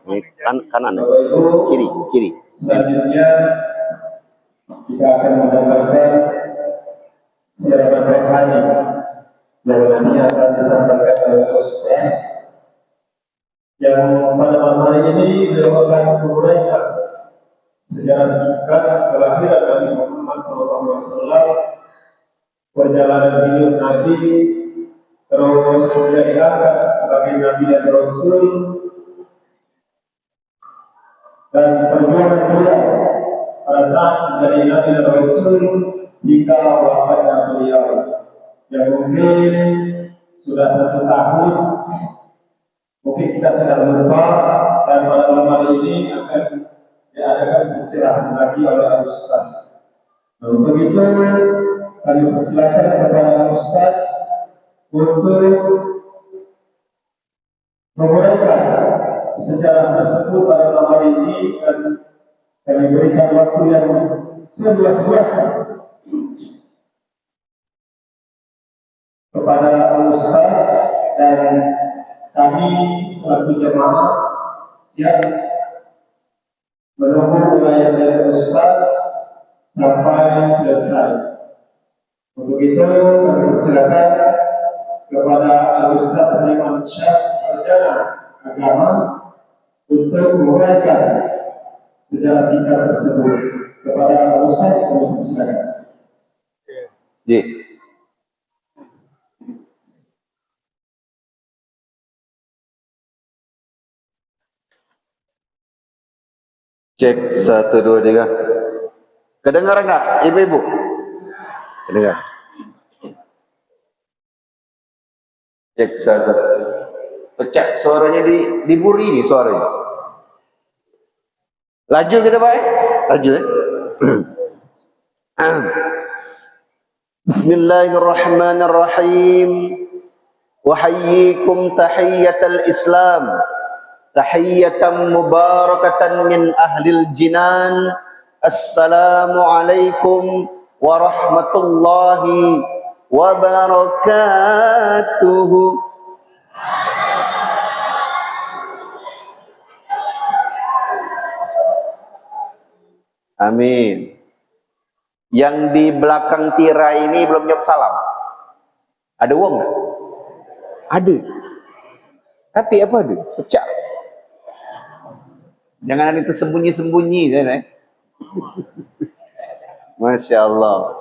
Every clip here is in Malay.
Ini kanan, kiri. Selanjutnya kita akan mendapatkan siaran rohani yang nanti akan disampaikan oleh Ustaz yang pada malam hari ini beliau akan menguraikan sejarah singkat kelahiran Nabi Muhammad SAW, perjalanan hidup Nabi, terus dia diangkat sebagai Nabi dan Rasul, dan perjuangan beliau pada saat menjadi Nabi dan Rasul hingga wafatnya beliau yang mungkin sudah 1 tahun, mungkin kita sudah lupa, dan pada malam hari ini akan diadakan pencerahan lagi oleh Ustaz. Untuk itu kami persilakan kepada Ustaz untuk menguraikan sejarah tersebut pada malam hari ini, dan kami berikan waktu yang seluas-luasnya kepada Ustaz, dan kami selaku jemaah siap menunggu uraian dari Ustaz sampai selesai. Untuk itu kami persilakan kepada Ustaz Sulaiman Syah, sarjana agama, untuk menguraikan sejarah singkat tersebut. Kepada Ustaz kami persilakan. Cek 1, 2, 3. Kedengaran enggak ibu-ibu? Kedengar. Cek 1. Pecah suaranya diburi nih suaranya. Laju kita Pak. Laju Bismillahirrahmanirrahim. Wahayyikum tahiyyatal Islam. Tahiyyatan mubarakatan min ahlil jinan. Assalamualaikum warahmatullahi wabarakatuh. Amin. Yang di belakang tirai ini belum jawab salam. Ada uang enggak? Ada. Hati apa ada? Pecah. Jangan ada tersembunyi-sembunyi, kan? Masya Allah.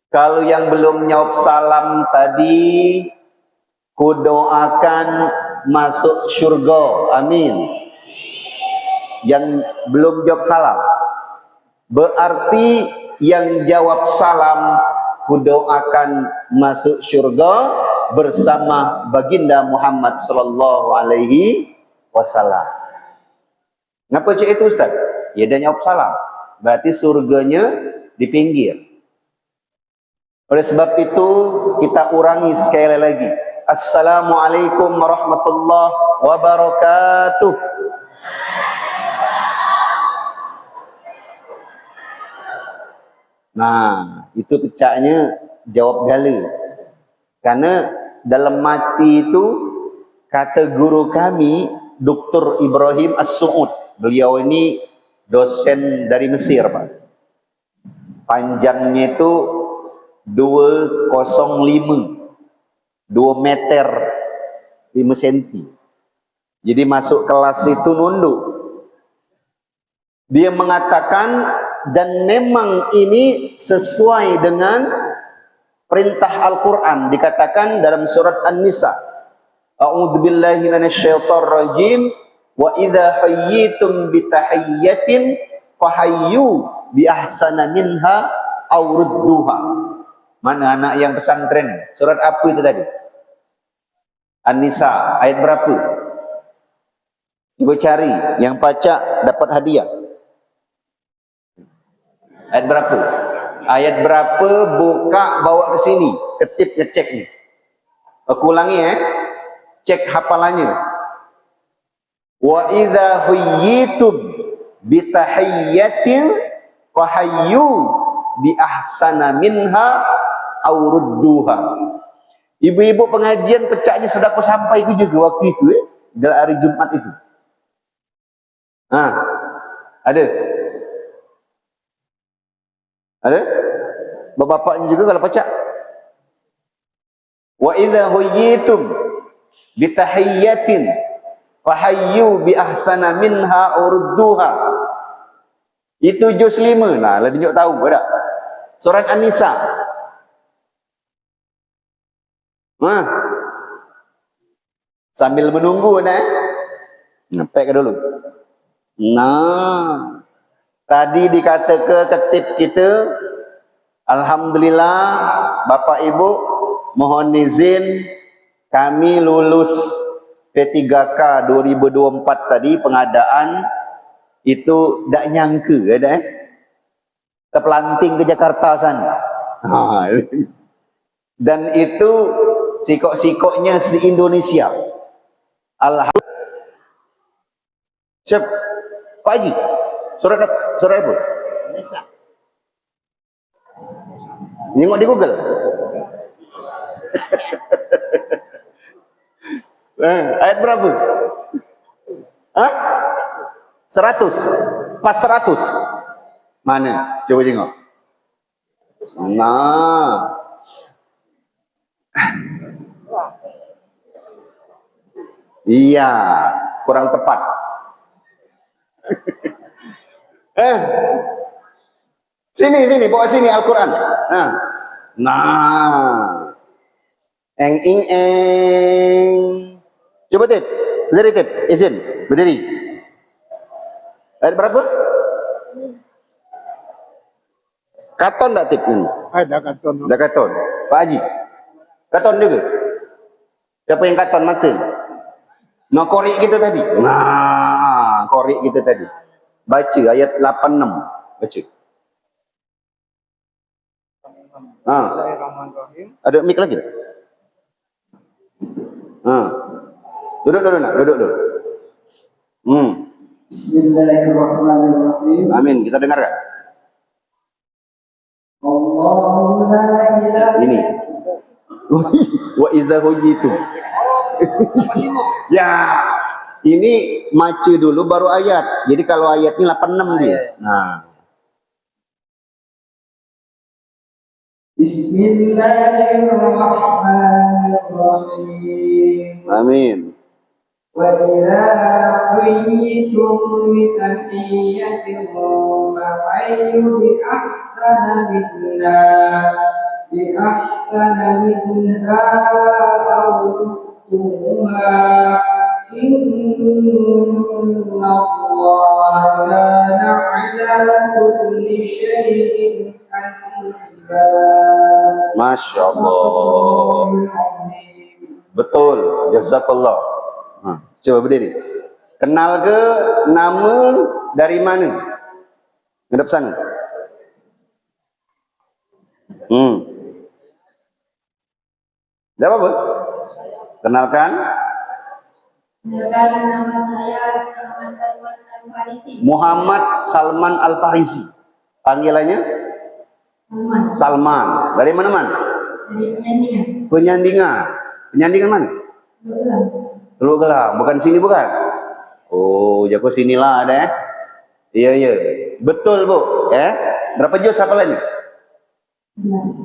Kalau yang belum jawab salam tadi, kudoakan masuk surga. Amin. Yang belum jawab salam, berarti yang jawab salam kudoakan masuk surga bersama baginda Muhammad sallallahu alaihi wasallam. Ngapa cik itu Ustaz? Ya dia jawab salam, berarti surganya di pinggir. Oleh sebab itu kita urangi sekali lagi. Assalamualaikum warahmatullahi wabarakatuh. Nah, itu pecahnya jawab gala. Karena dalam mati itu kata guru kami Dr. Ibrahim As-Su'ud. Beliau ini dosen dari Mesir, Pak. Panjangnya itu 205, 2 meter 5 cm. Jadi masuk kelas itu nunduk. Dia mengatakan, dan memang ini sesuai dengan perintah Al-Quran. Dikatakan dalam surat An-Nisa, A'udzubillahi minasyaitonir rajim, wa idza hayyitum bitahiyyatin fahayyu bi ahsana minha aw rudduha. Mana anak yang pesantren? Surat apa itu tadi? An-Nisa ayat berapa? Coba cari, yang baca dapat hadiah. Ayat berapa? Ayat berapa? Buka, bawa ke sini, ketip ngecek ni. Aku ulangi cek hafalannya. Wa idza huyyitum bitahiyyatin fahayyu bi ahsana minha aw rudduha. Ibu-ibu pengajian pecahnya sudah aku sampai ke juga waktu itu dalam hari Jumat itu? Ada? Ada? Bapaknya juga kalau pacak. Wa idza huyyitum bi tahiyyatin fahayyu bi ahsana minha urduha. Itu juz 5. Nah, lah tunjuk tahu tak? Surat An-Nisa. Sambil menunggu Nampak ke dulu. Nah, tadi dikata ke ketip kita, alhamdulillah Bapak Ibu, mohon izin kami lulus P3K 2024 tadi pengadaan itu tak nyangka terpelanting ke Jakarta sana. Dan itu sikok-sikoknya se-Indonesia. Alhamdulillah. Siap Pak Haji, surat apa? Tengok di Google. Ayat berapa? 100. Pas 100. Mana? Coba tengok. Nah. Iya, kurang tepat. Sini, bawa sini Al-Quran. Nah. Eng. Coba Tip, berdiri Tip, izin, berdiri. Ayat berapa? Katon tak Tip ini? Ada katon. Ada katon. Pak Haji, katon juga. Siapa yang katon mata? No korek kita tadi. Nah, korek kita tadi. Baca ayat 86. Baca. Ada mic lagi tak? Duduk dulu nak, duduk dulu. Bismillahirrahmanirrahim. Amin, kita dengarkan. Allahu la ilaha Ini. Wa iza huyitum. Ya, ini macu dulu baru ayat. Jadi kalau ayat ini 86 dia. Nah. Bismillahirrahmanirrahim. Amin. Wa idza quyitum bi tahiyyatin fahayyu bi ahsana minha aw rudduha inna Allaha kana ala kulli syai'in hasiba. Masya Allah. Betul, jazakallah. Coba berdiri. Kenal ke nama dari mana? Ngadap sana. Tidak apa-apa. Kenalkan. Kenalkan, nama saya Muhammad Salman Al-Farisi. Panggilannya? Salman. Dari mana man? Dari Penyandingan. Penyandingan. Penyandingan mana? Teluk Gelang. Bukan sini bukan? Oh, jago sinilah ada Iya. Betul Bu. Berapa juz hafalannya?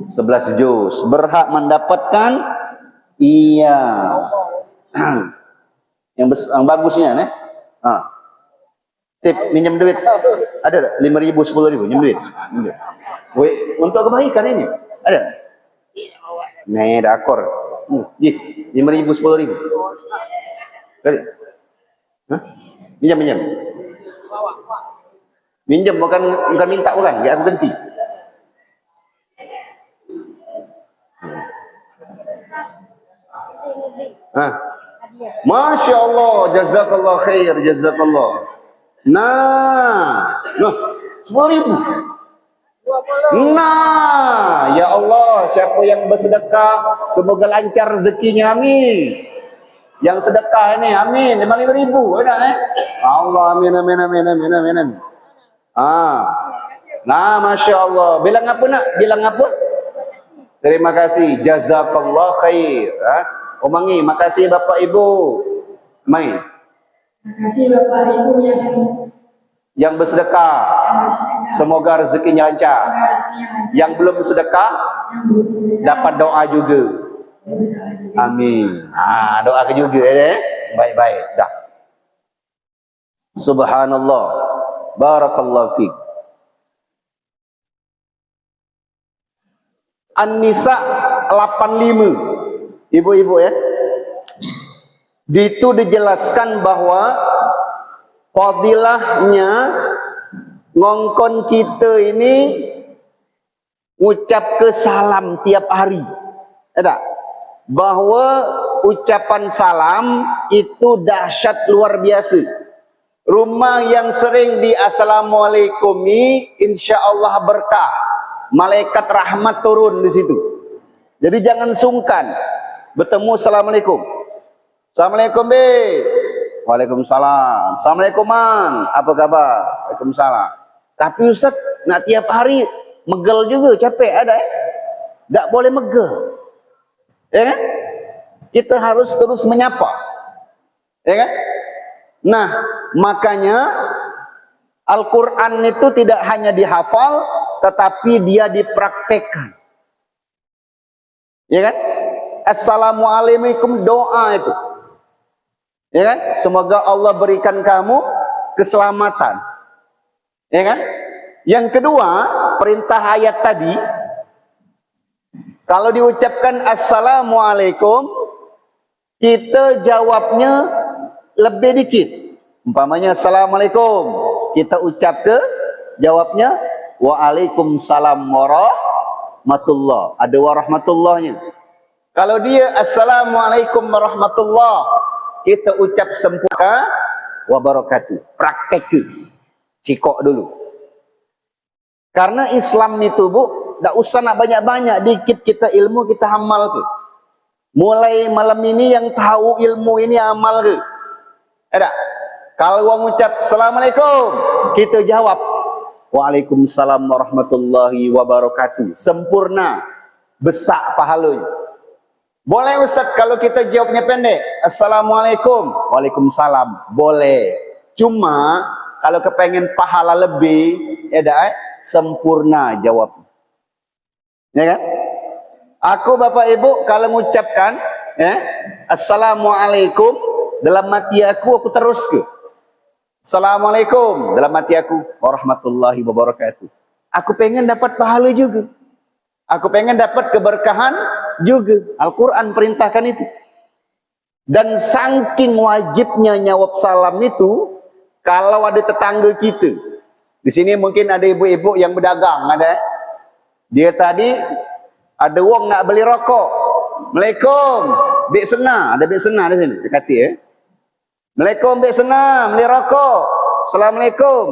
11 juz. Berhak mendapatkan yang bagusnya Tip minjem duit. Ada tak? 5.000, 10.000 minjem duit. Untuk kebaikan ini. Ada? Nih, dah akor. 5.000, 10.000. Kali. Minjem. Minjem bukan minta bukan, ya aku ganti. Masya Allah, jazakallah khair, jazakallah. Nah, 10.000. Nah, ya Allah, siapa yang bersedekah semoga lancar rezekinya, amin. Yang sedekah ini, amin. 5.000 ada Allah, amin. Nah, Masya Allah. Bilang apa nak? Bilang apa? Terima kasih, jazakallah khair. Omangi, makasih Bapak Ibu. Main. Terima kasih Bapak Ibu Yang bersedekah, bersedekah. semoga rezekinya lancar. Semoga rezekinya lancar. Yang belum sedekah, Yang belum sedekah dapat doa juga. berdoa juga. Amin. Doa juga ya. Baik-baik. Dah. Subhanallah. Barakallahu fiik. An-Nisa 85. Ibu-ibu ya. Itu dijelaskan bahwa fadilahnya ngongkon kita ini ucap ke salam tiap hari. Ada? Bahwa ucapan salam itu dahsyat luar biasa. Rumah yang sering di assalamualaikum insya Allah berkah. Malaikat rahmat turun di situ. Jadi jangan sungkan bertemu assalamualaikum. Assalamualaikum be. Waalaikumsalam. Assalamualaikum man. Apa kabar? Waalaikumsalam. Tapi Ustaz nak tiap hari megel juga, capek ada tak boleh megel. Ya kan? Kita harus terus menyapa. Ya kan? Nah, makanya Al-Quran itu tidak hanya dihafal, tetapi dia dipraktekkan. Ya kan? Assalamualaikum doa itu. Ya kan? Semoga Allah berikan kamu keselamatan. Ya kan? Yang kedua, perintah ayat tadi, kalau diucapkan assalamualaikum, kita jawabnya lebih dikit. Umpamanya assalamualaikum, kita ucap ke jawabnya waalaikumsalam warahmatullah. Ada warahmatullahnya. Kalau dia assalamualaikum warahmatullah, kita ucap sempurna wabarakatuh. Praktek ke. Cikok dulu. Karena Islam itu bu, tak usah nak banyak-banyak, dikit kita ilmu kita amal ke. Mulai malam ini yang tahu ilmu ini amal ke. Ada? Kalau orang ucap assalamualaikum, kita jawab waalaikumsalam warahmatullahi wabarakatuh. Sempurna, besar pahalanya. Boleh Ustaz kalau kita jawabnya pendek, assalamualaikum, waalaikumsalam, boleh. Cuma kalau kepengen pahala lebih, sempurna jawab. Ya kan? Aku Bapak Ibu kalau mengucapkan assalamualaikum, dalam hati aku terus ke assalamualaikum, dalam hati aku warahmatullahi wabarakatuh. Aku pengen dapat pahala juga. Aku pengen dapat keberkahan juga. Al-Quran perintahkan itu. Dan saking wajibnya nyawab salam itu, kalau ada tetangga kita, di sini mungkin ada ibu-ibu yang berdagang, ada. Dia tadi ada wong nak beli rokok. Assalamualaikum, bik sena, ada bik sena di sini, dekati ya. Assalamualaikum bik sena, beli rokok. Assalamualaikum.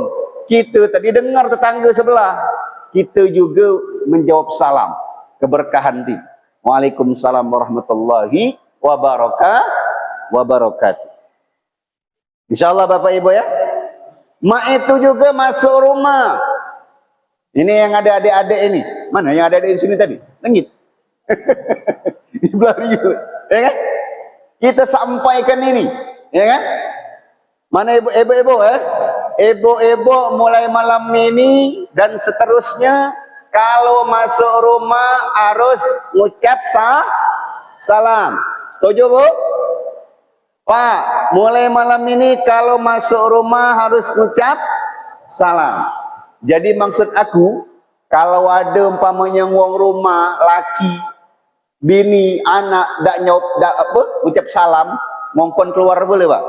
Kita tadi dengar tetangga sebelah, kita juga menjawab salam, keberkahan di. Waalaikumsalam warahmatullahi wabarakatuh. Insyaallah Bapak Ibu ya. Mak itu juga masuk rumah. Ini yang ada adik-adik ini. Mana yang ada di sini tadi? Lengit. Di belakang, ya kan? Kita sampaikan ini, ya kan? Mana ibu-ibu ya? Ibu-ibu mulai malam ini dan seterusnya kalau masuk rumah harus ngucap salam. Setuju Bu? Pak, mulai malam ini kalau masuk rumah harus ngucap salam. Jadi maksud aku, kalau ada umpamanya wong rumah, laki, bini, anak dak ucap salam, ngongkon keluar boleh Pak?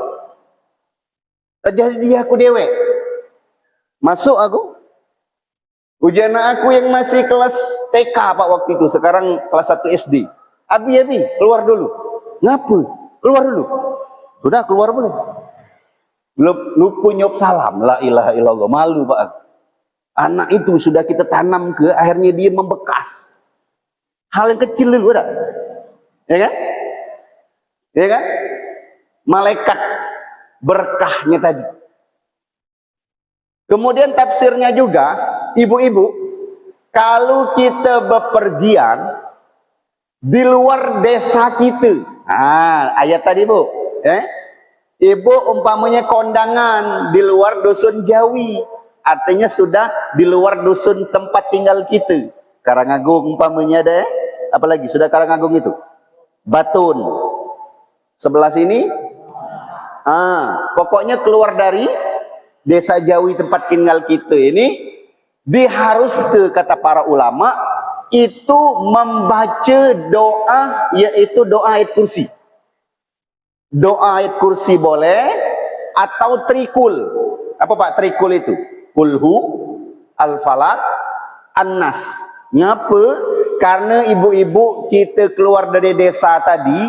Jadi aku dewek. Masuk aku. Ujian aku yang masih kelas TK Pak waktu itu, sekarang kelas 1 SD. Abi, keluar dulu. Ngapa? Keluar dulu. Sudah keluar boleh. Lupa nyop salam. La ilaha illallah. Malu Pak. Anak itu sudah kita tanam ke, akhirnya dia membekas. Hal yang kecil dulu ada. Ya kan? Ya kan? Malaikat berkahnya tadi. Kemudian tafsirnya juga, ibu-ibu, kalau kita bepergian di luar desa kita. Ayat tadi Bu, Ibu umpamanya kondangan di luar dusun Jawi, artinya sudah di luar dusun tempat tinggal kita. Karangagung umpamanya ada, apalagi sudah Karangagung itu. Batun. Sebelah sini, pokoknya keluar dari desa Jawi tempat tinggal kita ini, diharuskan kata para ulama itu membaca doa, yaitu doa ayat kursi. Doa ayat kursi boleh, atau trikul. Apa Pak trikul itu? Kulhu, al-falak, an-nas. Ngapa? Karena ibu-ibu kita keluar dari desa tadi,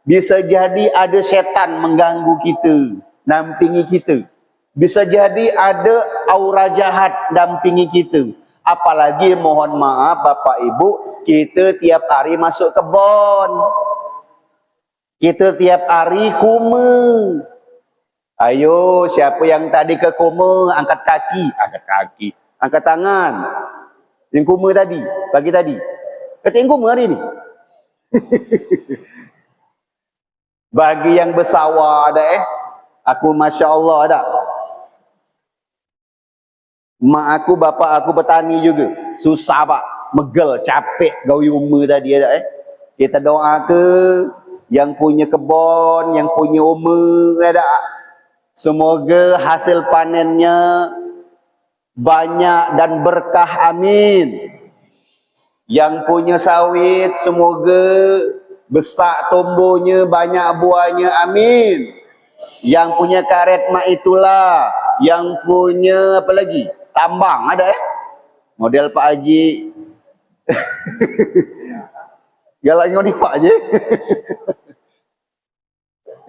bisa jadi ada setan mengganggu kita, nampingi kita. Bisa jadi ada aura jahat dampingi kita. Apalagi mohon maaf Bapak Ibu, kita tiap hari masuk kebon. Kita tiap hari kuma. Ayo, siapa yang tadi ke kuma, angkat kaki. Angkat kaki. Angkat tangan. Yang kuma tadi, pagi tadi. Kata yang kuma hari ni. Bagi yang bersawah ada aku Masya Allah ada. Mak aku, bapak aku petani juga. Susah Pak. Megel, capek gawi umur tadi ada Kita doa ke yang punya kebun, yang punya umur ada. Semoga hasil panennya banyak dan berkah, amin. Yang punya sawit semoga besar tumbuhnya, banyak buahnya, amin. Yang punya karet mak itulah. Yang punya apa lagi? Tambang ada model Pak Haji. Galaknya ni Pak Haji.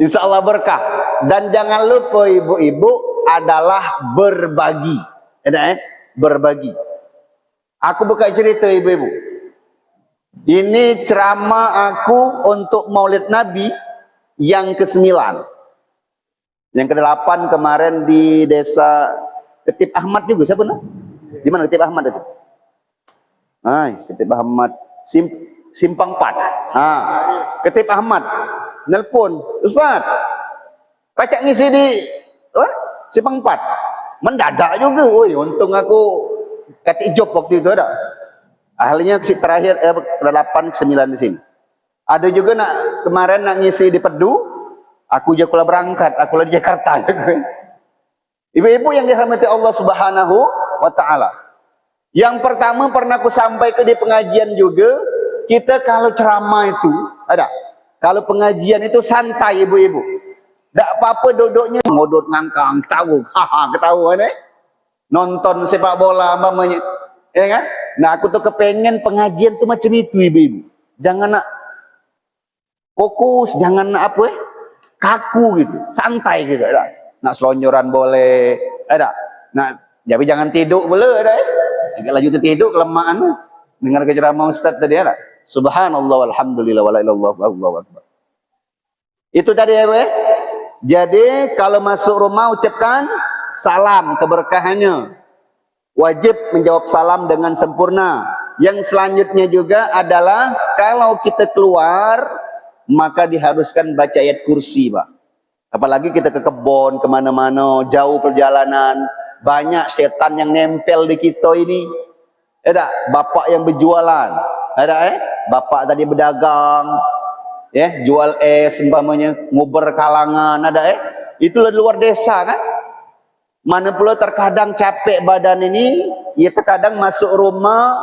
Insya Allah berkah. Dan jangan lupa ibu-ibu adalah berbagi. Ada berbagi. Aku buka cerita ibu-ibu. Ini ceramah aku untuk Maulid Nabi yang ke-9. Yang ke-8 kemarin di desa Ketip Ahmad juga. Siapa nak? Di mana Ketip Ahmad itu? Ketip Ahmad Simpang 4. Ketip Ahmad nelpon, Ustaz, pacak ngisi di Simpang 4. Mendadak juga. Oi, untung aku kata job waktu itu ada. Akhirnya terakhir 8 ke 9 di sini. Ada juga nak kemarin nak ngisi di Pedu. Aku je kula berangkat, aku di Jakarta. Ibu-ibu yang dirahmati Allah Subhanahu wa taala. Yang pertama pernah aku sampaikan di pengajian juga, kita kalau ceramah itu ada. Kalau pengajian itu santai ibu-ibu. Tak apa-apa duduknya ngodot ngangkang, ketawa nonton sepak bola mamanya. Ya kan? Nah, aku tuh kepengen pengajian tuh macam itu ibu-ibu. Jangan nak fokus, jangan nak kaku gitu, santai gitu. Ada. Nak selonjoran boleh, ada. Nah, tapi jangan tidur boleh, ada. Agak laju tidur kelemahan. Dengar ceramah Ustaz tadi ada. Subhanallah walhamdulillah wala ilallah wallahu akbar. Itu tadi Jadi kalau masuk rumah ucapkan salam keberkahannya. Wajib menjawab salam dengan sempurna. Yang selanjutnya juga adalah kalau kita keluar maka diharuskan baca ayat kursi, Pak. Apalagi kita ke kebun, kemana-mana, jauh perjalanan, banyak setan yang nempel di kita ini. Ada bapak yang berjualan, ada bapak tadi berdagang, jual es, umpamanya nguber kalangan, ada itulah di luar desa kan. Mana pula terkadang capek badan ini, ya terkadang masuk rumah,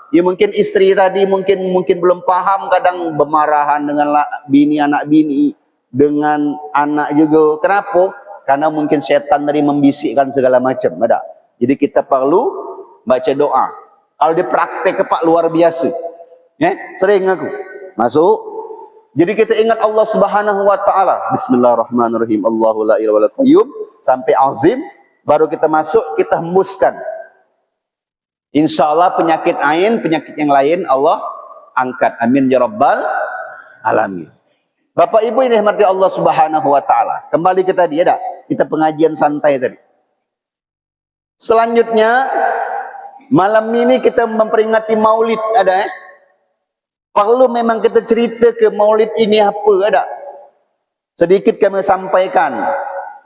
ya mungkin istri tadi mungkin belum paham, kadang bermarahan dengan bini, anak bini, dengan anak juga. Kenapa? Karena mungkin setan tadi membisikkan segala macam. Ada. Jadi kita perlu baca doa. Kalau dipraktek Pak luar biasa. Sering aku masuk. Jadi kita ingat Allah Subhanahu wa taala. Bismillahirrahmanirrahim. Allahu la ilaha illa qayyum sampai azim, baru kita masuk, kita hembuskan. Insyaallah penyakit ain, penyakit yang lain Allah angkat. Amin ya rabbal alamin. Bapak Ibu ini dirahmati Allah Subhanahu wa taala. Kembali ke tadi ada. Kita pengajian santai tadi. Selanjutnya malam ini kita memperingati Maulid ada Perlu memang kita cerita ke Maulid ini apa ada. Sedikit kami sampaikan.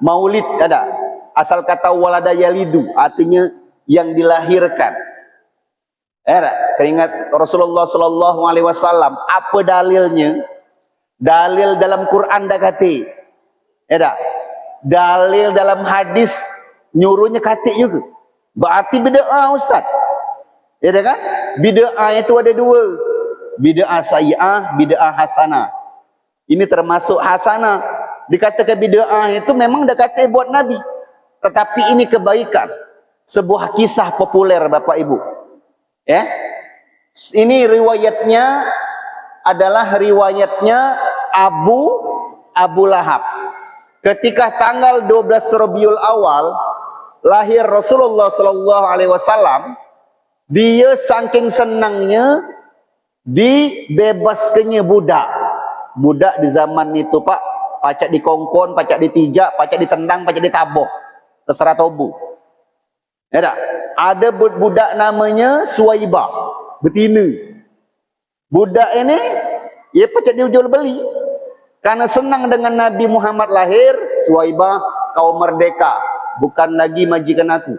Maulid ada. Asal kata walada yalidu, artinya yang dilahirkan. Keringat Rasulullah sallallahu alaihi wasallam, apa dalilnya? Dalil dalam Quran dah kata. Dalil dalam hadis nyuruhnya kata juga. Berarti bid'ah ustaz. Ya kan? Bid'ah itu ada dua. Bid'ah sayyi'ah, bid'ah hasanah. Ini termasuk hasanah. Dikatakan bid'ah itu memang dah kata buat Nabi. Tetapi ini kebaikan. Sebuah kisah populer Bapak Ibu. Ya. Ini riwayatnya adalah riwayatnya Abu Lahab. Ketika tanggal 12 Rabiul Awal lahir Rasulullah sallallahu alaihi wasallam, dia saking senangnya dibebaskannya budak. Budak di zaman itu Pak, pacak dikongkon, pacak ditijak, pacak ditendang, pacak ditabok. Terserah tobu. Ya tak? Ada budak namanya Suwaibah, betina. Budak ini ia pacak dijual beli. Karena senang dengan Nabi Muhammad lahir, Suwaibah kau merdeka, bukan lagi majikan aku.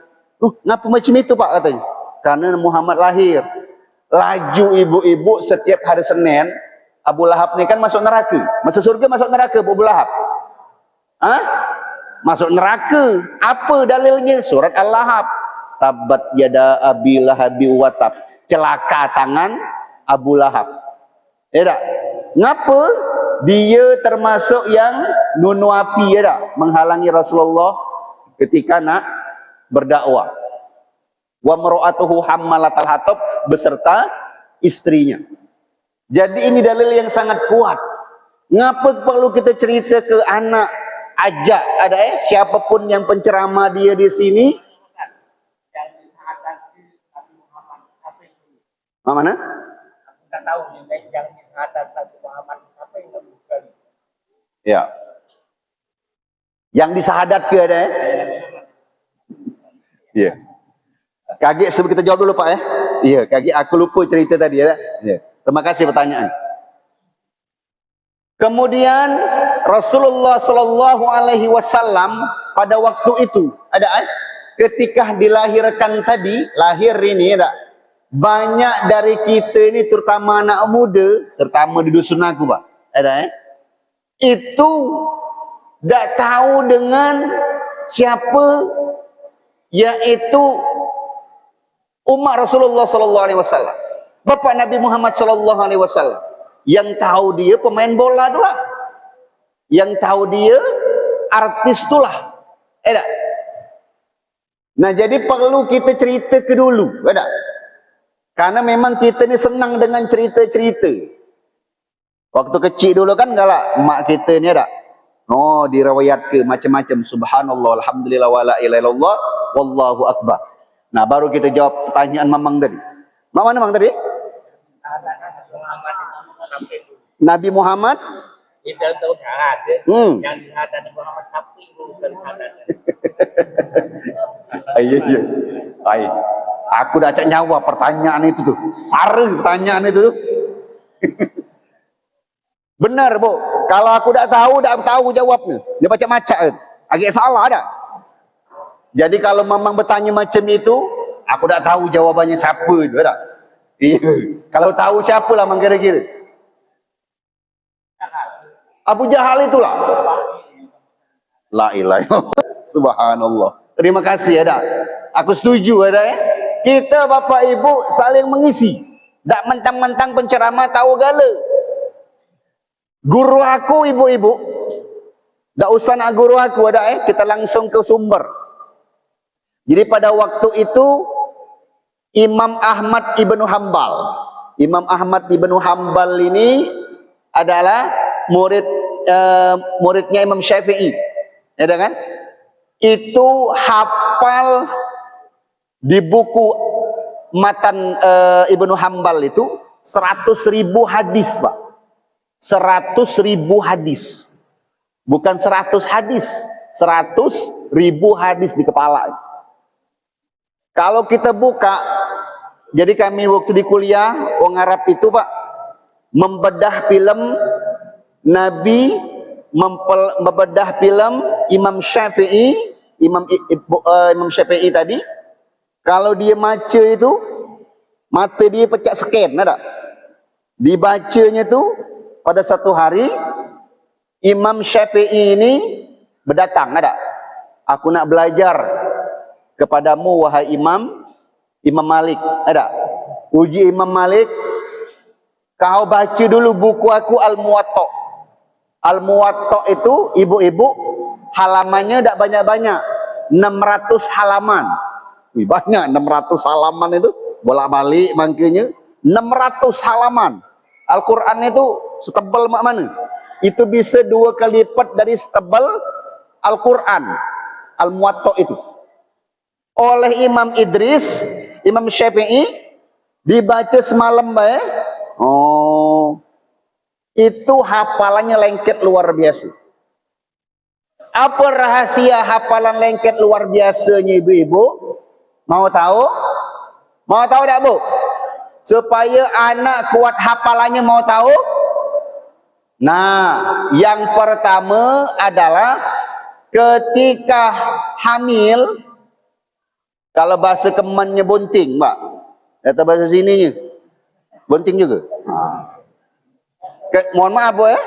Ngapa macam itu Pak katanya? Karena Muhammad lahir. Laju ibu-ibu setiap hari Senin, Abu Lahab ni kan masuk neraka. Masuk surga, masuk neraka Abu Lahab. Masuk neraka. Apa dalilnya? Surat Al-Lahab. Tabat yada abi lahabi wa tab. Celaka tangan Abu Lahab. Ya tak? Ngapa? Dia termasuk yang nunu api, ya tak? Menghalangi Rasulullah ketika nak berdakwah. Wa mar'atuhu hammalatal hatab, beserta istrinya. Jadi ini dalil yang sangat kuat. Ngapa perlu kita cerita ke anak? Ajak ada siapapun yang penceramah dia di sini. Mana? Aku tak tahu yang disahadat Nabi Muhammad siapa yang bagus sekali. Ya. Yang disahadat ke ada Ya. Kaget sebelum kita jawab dulu Pak ya. Iya, kaget aku lupa cerita tadi ya. Ya. Terima kasih pertanyaan. Kemudian Rasulullah sallallahu alaihi wasallam pada waktu itu ada ketika dilahirkan tadi, lahir ini ada banyak dari kita ini terutama anak muda, terutama di dusun aku Pak. Ada itu tak tahu dengan siapa, yaitu umat Rasulullah sallallahu alaihi wasallam. Bapak Nabi Muhammad sallallahu alaihi wasallam. Yang tahu dia pemain bola itulah. Yang tahu dia artis itulah. Ada. Nah, jadi perlu kita cerita ke dulu, ada. Karena memang kita ni senang dengan cerita-cerita. Waktu kecil dulu kan galak mak kita ni ada. Oh, diriwayat ke macam-macam, subhanallah, alhamdulillah, wala ilaha illallah, wallahu akbar. Nah, baru kita jawab pertanyaan Mamang tadi. Mak mana Mamang tadi? Nabi Muhammad Kita tahu dah yang disahadat Nabi Muhammad siapa yang bagus sekali disahadat. Iya. Baik. Aku dah cak nyawa pertanyaan itu tuh. Sara pertanyaan itu tuh. Benar, Bu. Kalau aku tak tahu jawabnya. Dia baca macam kan. Agak salah dah. Jadi kalau Mamang bertanya macam itu, aku tak tahu jawabannya siapa itu dah. Iya. Kalau tahu siapalah Mang kira-kira? Abu Jahal itulah. La ilaha illallah. Subhanallah. Terima kasih ada. Aku setuju ada ya. Kita Bapak Ibu saling mengisi. Tak mentang-mentang penceramah tahu gala. Guru aku ibu-ibu. Tak usah nak guru aku ada kita langsung ke sumber. Jadi pada waktu itu Imam Ahmad ibnu Hambal. Imam Ahmad ibnu Hambal ini adalah muridnya Imam Syafi'i. Ya kan? Itu hafal di buku Matan Ibnu Hambal itu 100.000 hadis, Pak. 100.000 hadis. Bukan 100 hadis, 100.000 hadis di kepala. Kalau kita buka, jadi kami waktu di kuliah orang Arab itu Pak membedah film Nabi membedah film Imam Syafi'i, Imam Syafi'i tadi, kalau dia baca itu mata dia pecah scan, ada? Dibacanya tu pada satu hari Imam Syafi'i ini berdatang, ada? Aku nak belajar kepadamu wahai Imam Malik, ada? Uji Imam Malik, kau baca dulu buku aku Al-Muwatta. Al-Muwatta itu ibu-ibu halamannya tak banyak-banyak, 600 halaman. Wih, banyak 600 halaman itu, bolak-balik makanya 600 halaman. Al-Quran itu setebal mak mana? Itu bisa 2 kali lipat dari setebal Al-Quran, Al-Muwatta itu. Oleh Imam Idris, Imam Syafi'i, dibaca semalam bae. Oh, itu hafalannya lengket luar biasa. Apa rahasia hafalan lengket luar biasanya ibu-ibu? Mau tahu? Mau tahu tak bu? Supaya anak kuat hafalannya, mau tahu? Nah, yang pertama adalah ketika hamil, kalau bahasa Kemannya bunting, Mbak. Atau bahasa sininya bunting juga. Mohon maaf bu ya.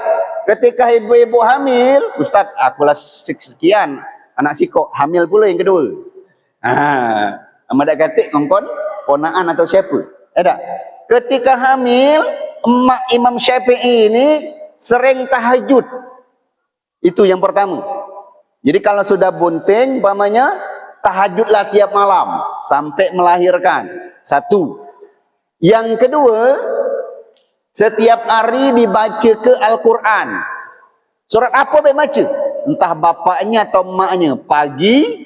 Ketika ibu-ibu hamil, Ustaz, akulah sekian anak sikok, hamil pula yang kedua. Amadak katik ngongkon ponaan atau siapa? Ada. Ketika hamil, emak Imam Syafi'i ini sering tahajud. Itu yang pertama. Jadi kalau sudah bunting, umpamanya tahajudlah tiap malam sampai melahirkan. Satu. Yang kedua, setiap hari dibaca ke Al-Quran. Surat apa baik baca? Entah bapaknya atau emaknya. Pagi,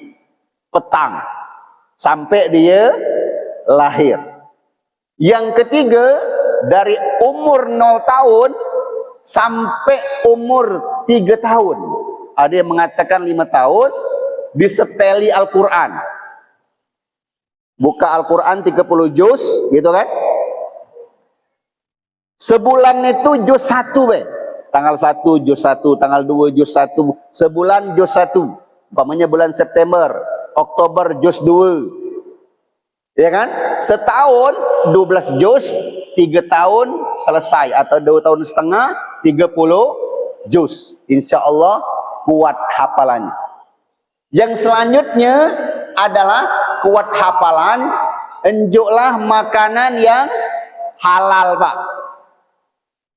petang. Sampai dia lahir. Yang ketiga, dari umur 0 tahun sampai umur 3 tahun. Ada yang mengatakan 5 tahun, diseteli Al-Quran. Buka Al-Quran 30 juz, gitu kan? Sebulan itu juz 1 be. Tanggal 1 juz 1, tanggal 2 juz 1, sebulan juz 1. Umpamanya bulan September, Oktober juz 2. Ya kan? Setahun 12 juz, 3 tahun selesai, atau 2 tahun setengah 30 juz. Insya-Allah kuat hafalannya. Yang selanjutnya adalah kuat hafalan, enjuklah makanan yang halal, Pak.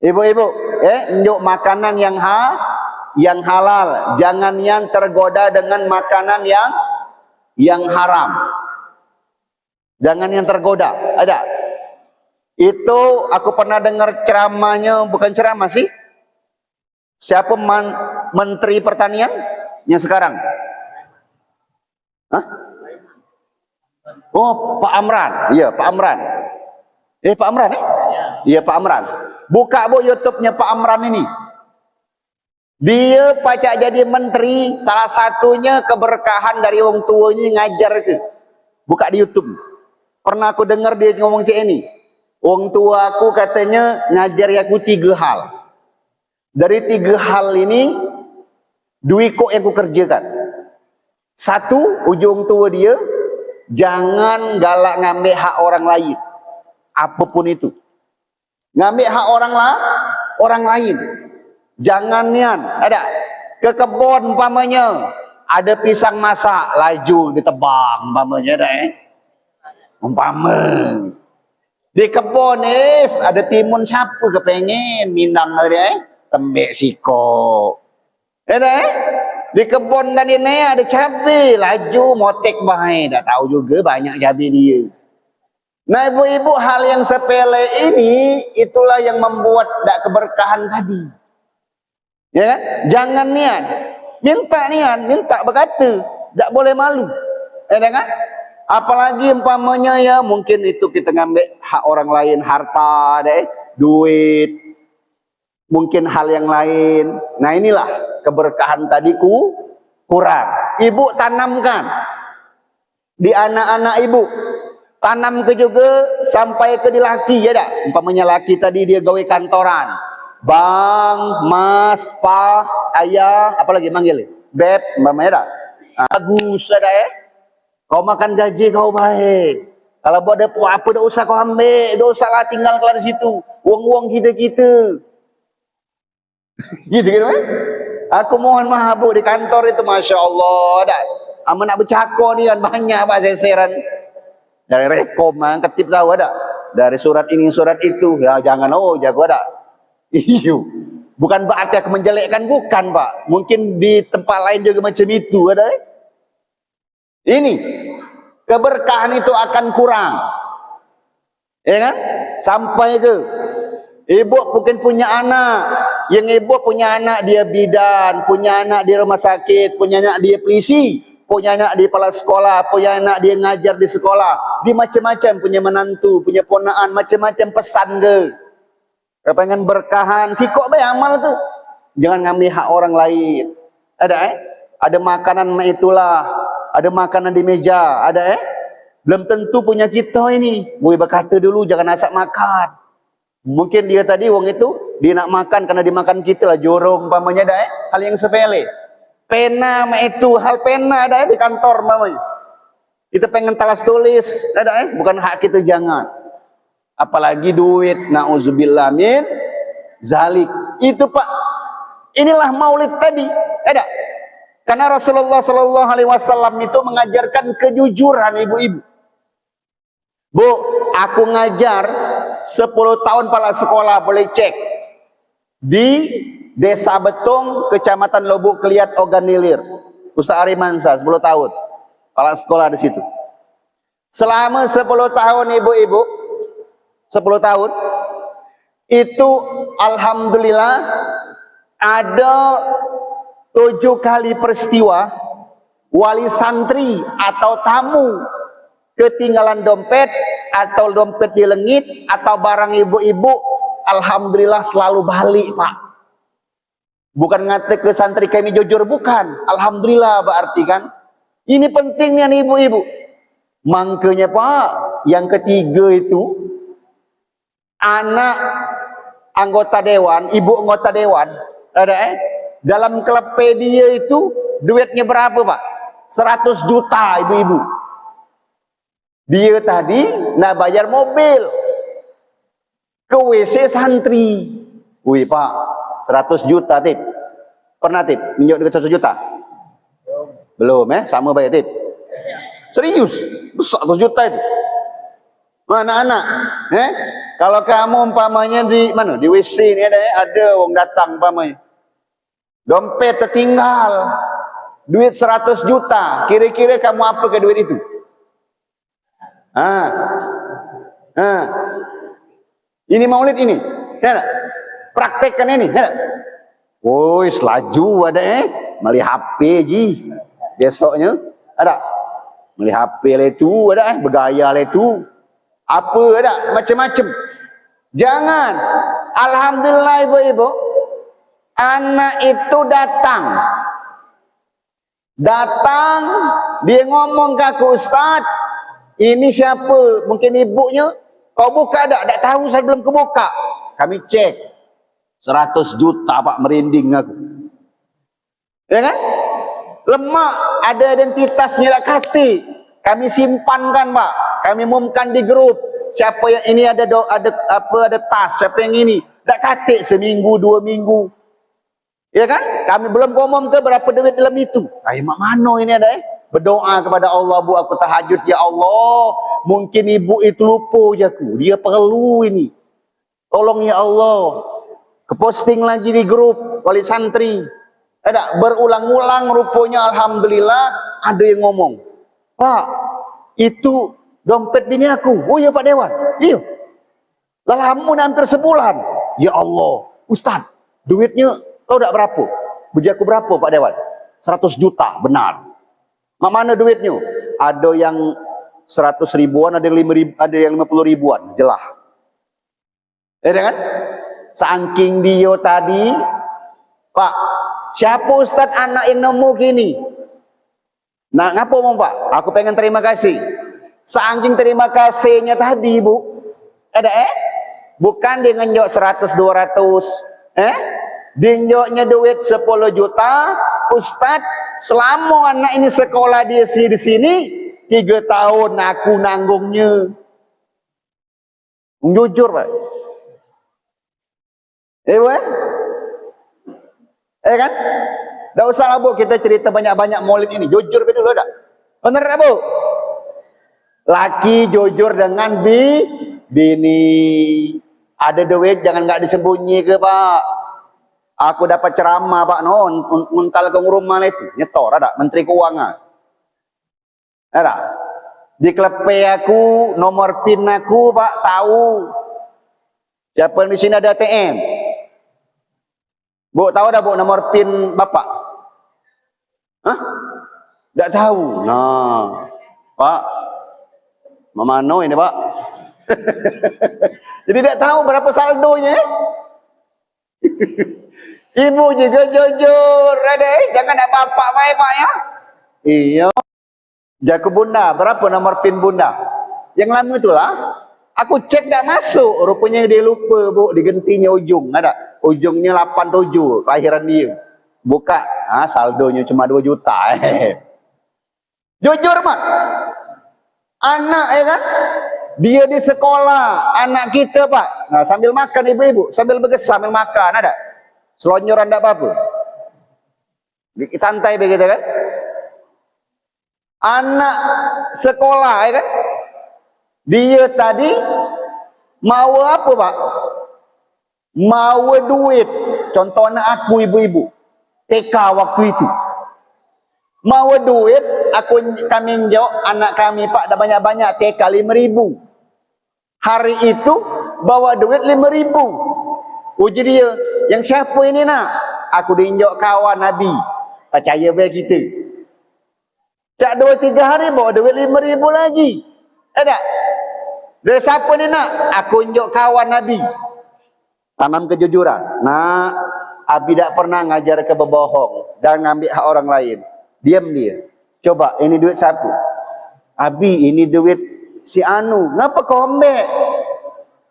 Ibu-ibu, enjuk makanan yang halal, jangan yang tergoda dengan makanan yang haram. Jangan yang tergoda. Ada. Itu aku pernah dengar ceramahnya, bukan ceramah sih. Siapa Menteri Pertanian yang sekarang? Hah? Oh, Pak Amran. Iya, Pak Amran. Pak Amran Iya, Pak Amran. Buka bu YouTube-nya Pak Amran ini. Dia pacak jadi menteri, salah satunya keberkahan dari orang tuanya ngajar ke. Buka di YouTube. Pernah aku dengar dia ngomong cek ini. Orang tua aku katanya ngajar aku 3 hal. Dari 3 hal ini, 2 kok yang aku kerjakan. 1, ujung tua dia, jangan galak ngambil hak orang lain. Apapun itu. Ngambil hak orang lain. Jangan nian, ada ke kebun umpamanya, ada pisang masak, laju ditebang umpamanya ada umpama. Di kebun ada timun siapa kepengen minang ada tembek siko. Ada di kebun tadi ni ada cabai, laju motek bahai, tak tahu juga banyak cabai dia. Nah ibu-ibu, hal yang sepele ini itulah yang membuat tak keberkahan tadi. Ya kan? Jangan nian, minta berkata, tak boleh malu. Ya kan? Apalagi umpamanya ya mungkin itu kita ngambil hak orang lain, harta, duit, mungkin hal yang lain. Nah inilah keberkahan tadiku kurang. Ibu tanamkan di anak-anak ibu. Tanam ke juga sampai ke di laki, ya tak? Umpamanya laki tadi dia gawe kantoran, Bang, mas, pa, ayah, apa lagi manggil? Beb, mamanya dah. Bagus ada Kau makan gaji kau baik. Kalau buat ada apa dah usah kau ambil, dah usahlah tinggal kelar di situ. Uang-uang kita. Gitu kan? Aku mohon maaf bu, di kantor itu Masya Allah dah. Aman nak bercakap ni kan banyak pak seseran. Dari rekom ketip tahu ada. Dari surat ini surat itu. Ya jangan jago ada. Iyo. Bukan berarti aku menjelekkan, bukan pak. Mungkin di tempat lain juga macam itu ada. Ini keberkahan itu akan kurang. Ya kan? Sampai ke ibu mungkin punya anak. Yang ibu punya anak dia bidan, punya anak di rumah sakit, punya anak dia polisi, punya anak di kepala sekolah, punya anak dia ngajar di sekolah, dia macam-macam, punya menantu, punya ponaan, macam-macam pesan ke. Kepengen berkahan, cikok baik amal tu. Jangan ngambil hak orang lain. Ada Ada makanan itulah, ada makanan di meja, ada belum tentu punya kita ini. Boleh berkata dulu jangan asap makan. Mungkin dia tadi wong itu dia nak makan karena dimakan kita lah, jorong umpamanya ada hal yang sepele. Pena itu hal pena ada di kantor umpamanya. Kita pengen talas tulis ada bukan hak kita, jangan. Apalagi duit, nauzubillah min zalik. Itu Pak. Inilah maulid tadi. Ada. Karena Rasulullah sallallahu alaihi wasallam itu mengajarkan kejujuran ibu-ibu. Bu, aku ngajar 10 tahun kepala sekolah, boleh cek di Desa Betung, Kecamatan Lubuk Keliat, Oganilir, Usaha Arimansa, 10 tahun kepala sekolah di situ. Selama 10 tahun ibu-ibu, 10 tahun itu alhamdulillah ada 7 kali peristiwa wali santri atau tamu ketinggalan dompet atau dompet dilengit atau barang ibu-ibu, alhamdulillah selalu balik Pak. Bukan ngata ke santri kami jujur, bukan. Alhamdulillah berarti kan. Ini pentingnya nih ibu-ibu. Makanya Pak, yang ketiga itu anak anggota dewan, ibu anggota dewan, ada dalam klepe dia itu duitnya berapa Pak? 100 juta ibu-ibu. Dia tadi nak bayar mobil ke WC santri. Wih Pak, 100 juta tip. Pernah tip? Minyak dengan 100 juta? Belum sama bayar tip. Serius, besar 100 juta itu. Anak-anak, kalau kamu umpamanya di mana? Di WC ni ada orang datang umpamanya. Dompet tertinggal. Duit 100 juta. Kira-kira kamu apa ke duit itu? Ini maulid ini, ya, praktekkan ini, ya. Woi, selaju ada meli HP ji, besoknya ada meli HP le tu ada bergaya le tu, apa ada macam-macam. Jangan, alhamdulillah ibu-ibu, anak itu datang, dia ngomong ke aku, Ustaz. Ini siapa? Mungkin ibunya. Kau buka tak tahu, saya belum kebuka. Kami cek 100 juta Pak, merinding aku. Ya kan? Lemak, ada identitasnya tak kati. Kami simpankan Pak. Kami umumkan di grup. Siapa yang ini ada tas, siapa yang ini. Tak kati seminggu, 2 minggu. Ya kan? Kami belum ngomong ke berapa duit dalam itu. Mak mano ini ada berdoa kepada Allah, bu, aku tahajud, ya Allah, mungkin ibu itu lupa jaku, dia perlu ini, tolong ya Allah. Keposting lagi di grup wali santri, ada berulang-ulang, rupanya alhamdulillah ada yang ngomong, Pak, itu dompet bini aku. Oh ya Pak Dewan, iya, lalamun hampir sebulan. Ya Allah, Ustaz, duitnya tahu tak berapa? Berjaku berapa Pak Dewan? 100 juta, benar. Mana duitnya? Ada yang 100 ribuan, ada yang 5 ribu, ada yang 50 ribuan, jelas. Ya kan? Saking dia tadi, Pak, siapa Ustaz anak yang nemu gini? Nah, ngapa mau Pak? Aku pengen terima kasih. Saking terima kasihnya tadi, Bu. Ada bukan dia ngenyok 100 200, Dinjoknya duit 10 juta, Ustaz, selama anak ini sekolah di sini 3 tahun aku nanggungnya. Jujur, Pak. Pak? Kan? Tak usah lah, Bu, kita cerita banyak-banyak maulid ini. Jujur dulu, tak? Benar tak, Bu? Laki jujur dengan bini. Ada duit jangan nggak disembunyi ke, Pak. Aku dapat ceramah, Pak, nguntal ke rumah itu. Nyetor, ada Menteri Keuangan. Ada. Di klepe aku, nomor PIN aku, Pak, tahu. Siapa di sini ada ATM? Bu, tahu dah, Bu, nomor PIN Bapak? Hah? Tak tahu. Nah, Pak, Mamano ini, Pak. Jadi tak tahu berapa saldonya. Ibu juga jujur, ada. Jangan ada bapak baik, Pak, ya. Iya. Jaga bunda, berapa nomor PIN bunda? Yang lama itulah. Aku cek tak masuk. Rupanya dia lupa, Bu, digentinya ujung. Ada. Ujungnya 87, kelahiran dia. Buka, saldonya cuma 2 juta. Jujur, Mak. Anak, kan? Dia di sekolah, anak kita, Pak. Nah, sambil makan ibu-ibu, sambil bergesah, sambil makan, ada. Selonjoran tak apa-apa. Santai begitu, kan? Anak sekolah, kan? Dia tadi mau apa, Pak? Mau duit. Contoh anak aku, ibu-ibu. TK waktu itu. Mau duit, kami jawab, anak kami, Pak, dah banyak-banyak TK 5.000. Hari itu bawa duit 5.000. Uji dia, yang siapa ini nak? Aku diinjak kawan Nabi. Percaya baik kita. Cak 2-3 hari bawa duit 5.000 lagi. Ada? Dari siapa ni nak? Aku injak kawan Nabi. Tanam kejujuran. Nah, Abi tak pernah ngajar kebohong dan ngambil hak orang lain. Diam dia. Coba, ini duit siapa? Abi, ini duit si Anu. Ngapa kau ambil?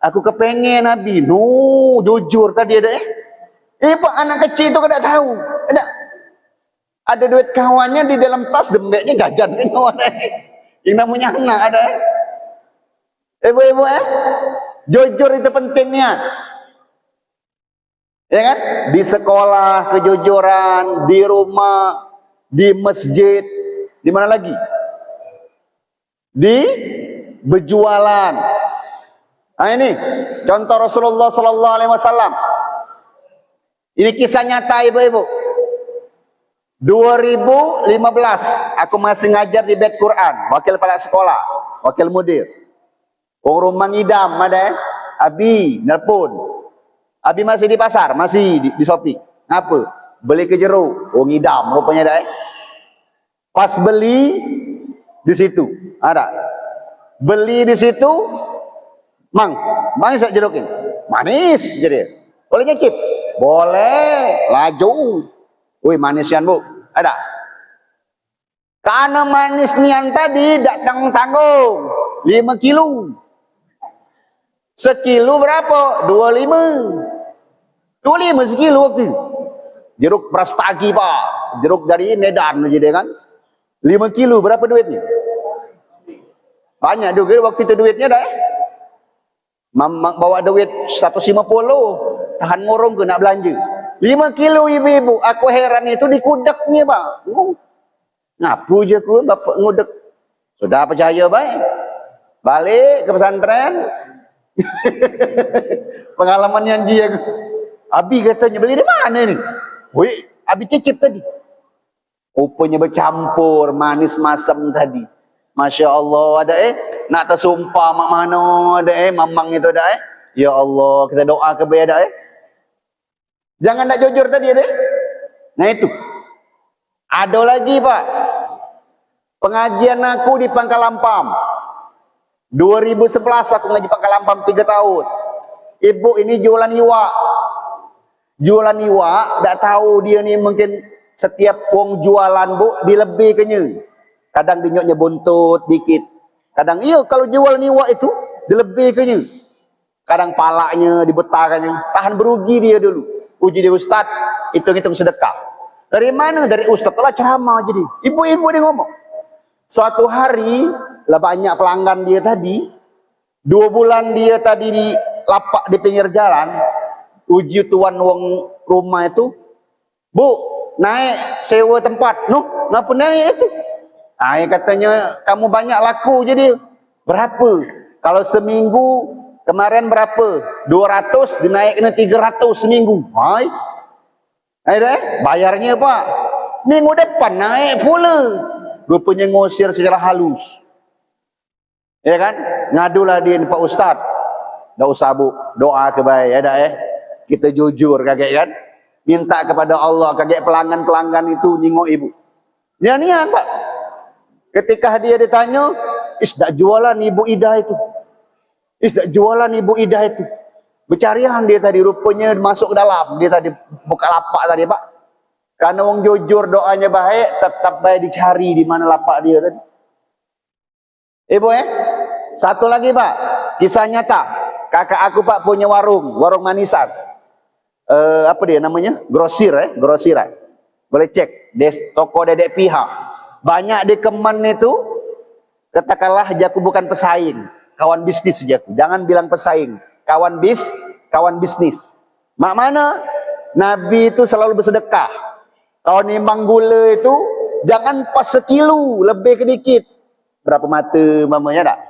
Aku kepengen, Abi. No, jujur tadi ada. Pak, anak kecil itu tak tahu. Ada duit kawannya di dalam tas, dembeknya jajan. Yang namanya anak ada. Ibu-ibu, jujur itu pentingnya. Ya kan? Di sekolah kejujuran, di rumah, di masjid, di mana lagi? Di berjualan. Nah, ini contoh Rasulullah sallallahu alaihi wasallam. Ini kisah nyata, ibu-ibu. 2015 aku masih ngajar di Bait Quran, wakil kepala sekolah, wakil mudir. Orang rumah ngidam ada, Abi nelpon. Abi masih di pasar, masih di Shopee. Ngapa? Beli ke jeruk. Oh, ngidam rupanya dah. Pas beli di situ, ada. Beli di situ, Mang, manis tak jeruk ini? Manis jadi. Boleh nyicip? Boleh. Laju. Wih, manisian, Bu. Ada. Karena manis nian tadi tak tanggung-tanggung. 5 kilo. Sekilo berapa? 25. 25 sekilo waktu. Jeruk Prastagi, Pak. Jeruk dari Medan aja dia kan. 5 kilo berapa duitnya? Banyak juga waktu itu duitnya dah. Bawa duit 150. Tahan ngorong ke nak belanja. 5 kilo ibu-ibu. Aku heran itu di kudeknya, Pak. Ngapu je aku bapak ngudek. Sudah percaya baik. Balik ke pesantren. Pengalaman yang dia. Abi katanya beli di mana ni? Woi, Abi cicip tadi. Rupanya bercampur manis masam tadi. Masya Allah ada nak tersumpah mak mana ada mamang itu ada Ya Allah, kita doa ke bayi ada Jangan tak jujur tadi ada Nah itu. Ada lagi, Pak. Pengajian aku di Pangkalampam. 2011 aku ngaji Pangkalampam 3 tahun. Ibu ini jualan iwak. Jualan iwak, tak tahu dia ni mungkin setiap wong jualan, Bu, dilebihkannya. Kadang dinyoknya buntut dikit. Kadang iya kalau jualan iwak itu dilebihkannya. Kadang palaknya dibetakannya. Tahan berugi dia dulu. Puji dia ustaz, hitung-hitung sedekah. Dari mana? Dari ustaz lah ceramah jadi. Ibu-ibu dia ngomong. Suatu hari, lah banyak pelanggan dia tadi, 2 bulan dia tadi di lapak di pinggir jalan, uji tuan wong rumah itu, Bu, naik sewa tempat. Nuh, ngapa naik itu? Katanya, kamu banyak laku jadi. Berapa? Kalau seminggu, kemarin berapa? 200, dinaikkan 300 seminggu. Bayarnya Pak. Minggu depan naik pula. Rupanya ngusir secara halus. Ya kan? Ngadulah dia Pak Ustaz. Dah usah Bu, doa kebaik ya dah Kita jujur kagak kan? Minta kepada Allah kagak pelanggan-pelanggan itu nyingok ibu. Nian Pak. Ketika dia ditanya, dak jualan Ibu Ida itu. Dak jualan Ibu Ida itu. Bercarian dia tadi rupanya masuk ke dalam. Dia tadi buka lapak tadi Pak. Karena wong jujur doanya baik, tetap baik dicari di mana lapak dia tadi. Ibu satu lagi Pak, kisah nyata. Kakak aku Pak punya warung manisan. Apa dia namanya? Grosir grosiran. Boleh cek toko Dedek Piha. Banyak di Kemen itu, katakanlah jaku bukan pesaing, kawan bisnis jaku. Jangan bilang pesaing, kawan bisnis. Mak mana? Nabi itu selalu bersedekah. Kalau nimbang gula itu, jangan pas sekilo, lebih sedikit. Berapa mata mamanya tak?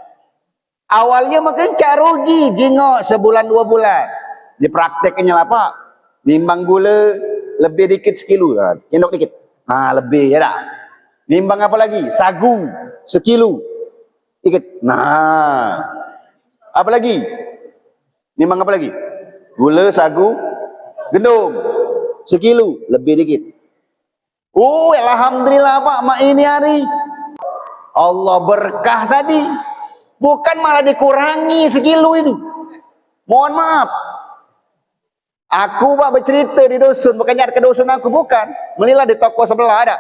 Awalnya makin cak rugi, jingok sebulan 2 bulan. Di prakteknya lah Pak, nimbang gula lebih dikit sekilo, nyendok dikit. Lebih ya tak? Nimbang apa lagi? Sagu sekilo. Dikit. Apa lagi? Nimbang apa lagi? Gula, sagu, gendum. Sekilo, lebih dikit. Alhamdulillah Pak, mak ini hari Allah berkah tadi. Bukan malah dikurangi sekilo itu. Mohon maaf. Aku Pak bercerita di dusun, bukannya ke dusun aku, bukan. Menilah di toko sebelah ada.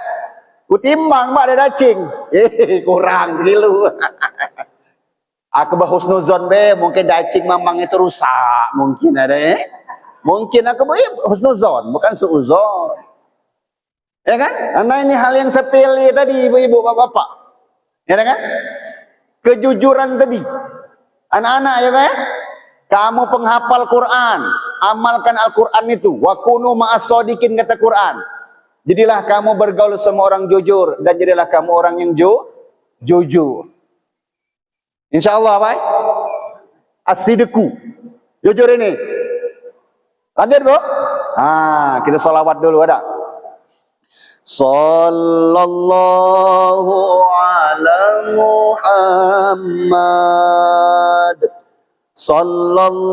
Kutimbang Pak ada cacing. Kurang sekilo. Aku berhusnuzon mungkin cacing mamang itu rusak. Mungkin ada Mungkin aku husnuzon, bukan suuzon. Ya kan? Karena ini hal yang sepele tadi ibu-ibu bapak-bapak. Ya kan? Kejujuran tadi. Anak-anak ya kan? Kamu penghafal Quran, amalkan Al-Quran itu. Wa kunu ma'as-shodiqin kata Quran. Jadilah kamu bergaul sama orang jujur dan jadilah kamu orang yang jujur. Insyaallah baik. As-sidqu. Jujur ini. Lanjut, Bu. Kita salawat dulu ada. Sallallahu ala Muhammad. Sallallahu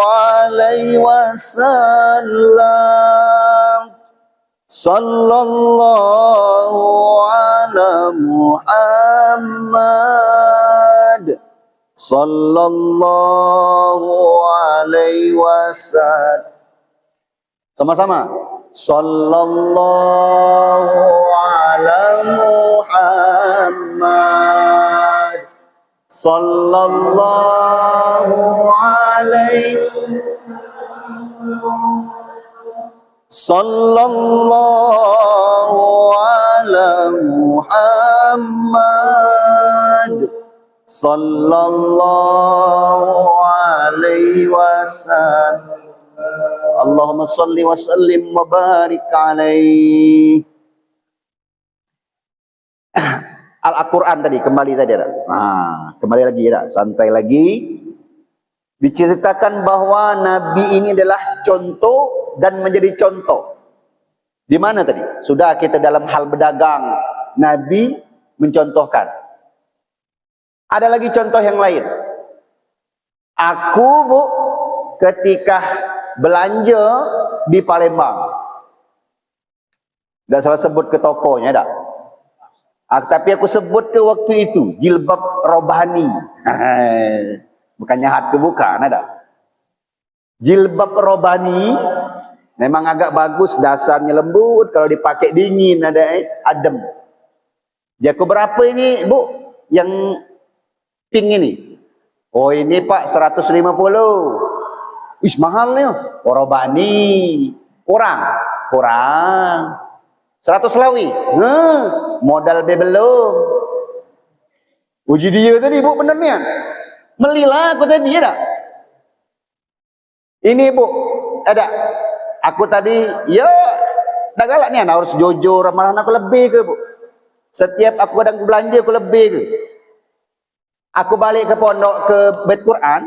alaihi wasallam. Sallallahu ala Muhammad. Sallallahu alaihi wasallam. Sama-sama. Sallallahu ala Muhammad. Sallallahu alaihi Sallallahu ala Muhammad. Sallallahu alaihi wasallam. Allahumma salli wa sallim wa barik alaihi. Al-Quran tadi, kembali tadi ada. Kembali lagi ya, santai lagi. Diceritakan bahwa Nabi ini adalah contoh dan menjadi contoh. Di mana tadi? Sudah kita dalam hal berdagang, Nabi mencontohkan. Ada lagi contoh yang lain. Aku, Bu, ketika belanja di Palembang, tidak salah sebut ke tokonya, tak? Tapi aku sebut ke waktu itu jilbab robani. Bukannya hat ke bukan, ada. Jilbab robani memang agak bagus, dasarnya lembut, kalau dipakai dingin ada adem. Jaku berapa ini, Bu? Yang pink ini? Oh, ini Pak 150. Wis mahalnya. Warobani. Kurang. 100 lawi. Modal be belum. Uji dia tadi Bu benernya. Melilah aku tadi ya tak? Ini Bu, ada. Aku tadi ya dah galak ni harus jujur amalan aku lebih ke Bu. Setiap aku kadang belanja aku lebih ke. Aku balik ke pondok ke Bait Quran,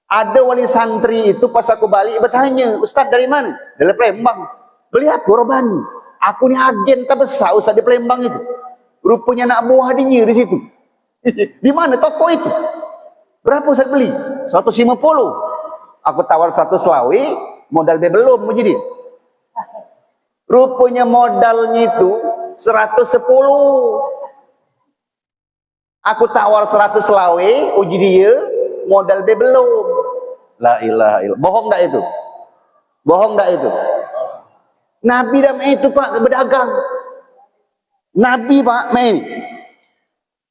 ada wali santri itu pas aku balik bertanya, "Ustaz dari mana?" "Dari Palembang." "Beli apa Robani?" "Aku ni agen terbesar Ustaz di Palembang itu." Rupanya nak buah dia di situ. Di mana toko itu? "Berapa Ustaz beli?" 150. Aku tawar 100 lawi, modal dia belum jadi. Rupanya modalnya itu 110. Aku tawar 100 lawi, uji dia, modal dia belum. La ilaha illallah. Bohong tak itu? Bohong tak itu? Nabi dah main itu Pak, berdagang. Nabi Pak main.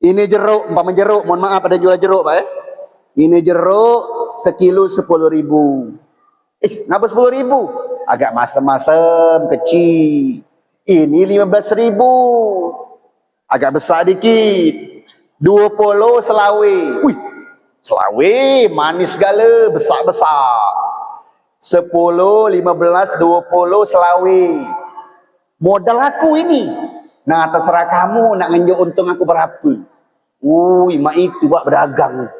Ini jeruk, umpama jeruk, mohon maaf ada jual jeruk Pak ya. Ini jeruk sekilo 10.000. Ngapa 10.000? Agak masam-masam, kecil. Ini 15.000. Agak besar dikit. 20 selawe. Wih, selawe manis segala, besar-besar. 10, 15, 20 selawe. Modal aku ini. Nah, terserah kamu nak ngenjuk untung aku berapa. Mak itu Pak berdagang.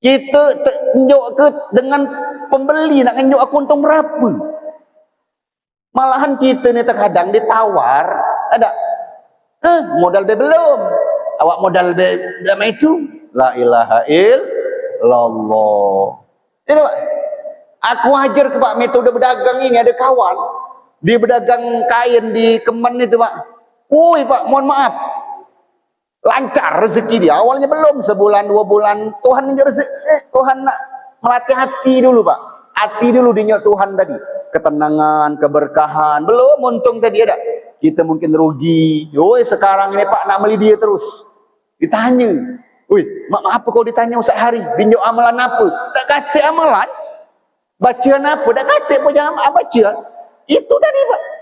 Kita tunjuk ke dengan pembeli nak ngenjuk aku untung berapa. Malahan kita ni terkadang ditawar, ada modal dia belum. Awak modal dia itu. La ilaha illallah. Itu Pak. Aku ajar ke Pak metode berdagang ini, ada kawan dia berdagang kain di Kemen itu Pak. Pak, mohon maaf. Lancar rezeki dia. Awalnya belum, sebulan 2 bulan Tuhan menjadi rezeki. Tuhan nak melatih hati dulu Pak. Hati dulu dinyok Tuhan tadi. Ketenangan, keberkahan. Belum untung tadi ada. Kita mungkin rugi. Sekarang ini Pak nak beli dia terus. Ditanya. Maaf kau ditanya Ustaz Hari. Dinyok amalan apa? Tak kata amalan. Bacaan apa? Tak kata pun jangan baca. Itu tadi Pak.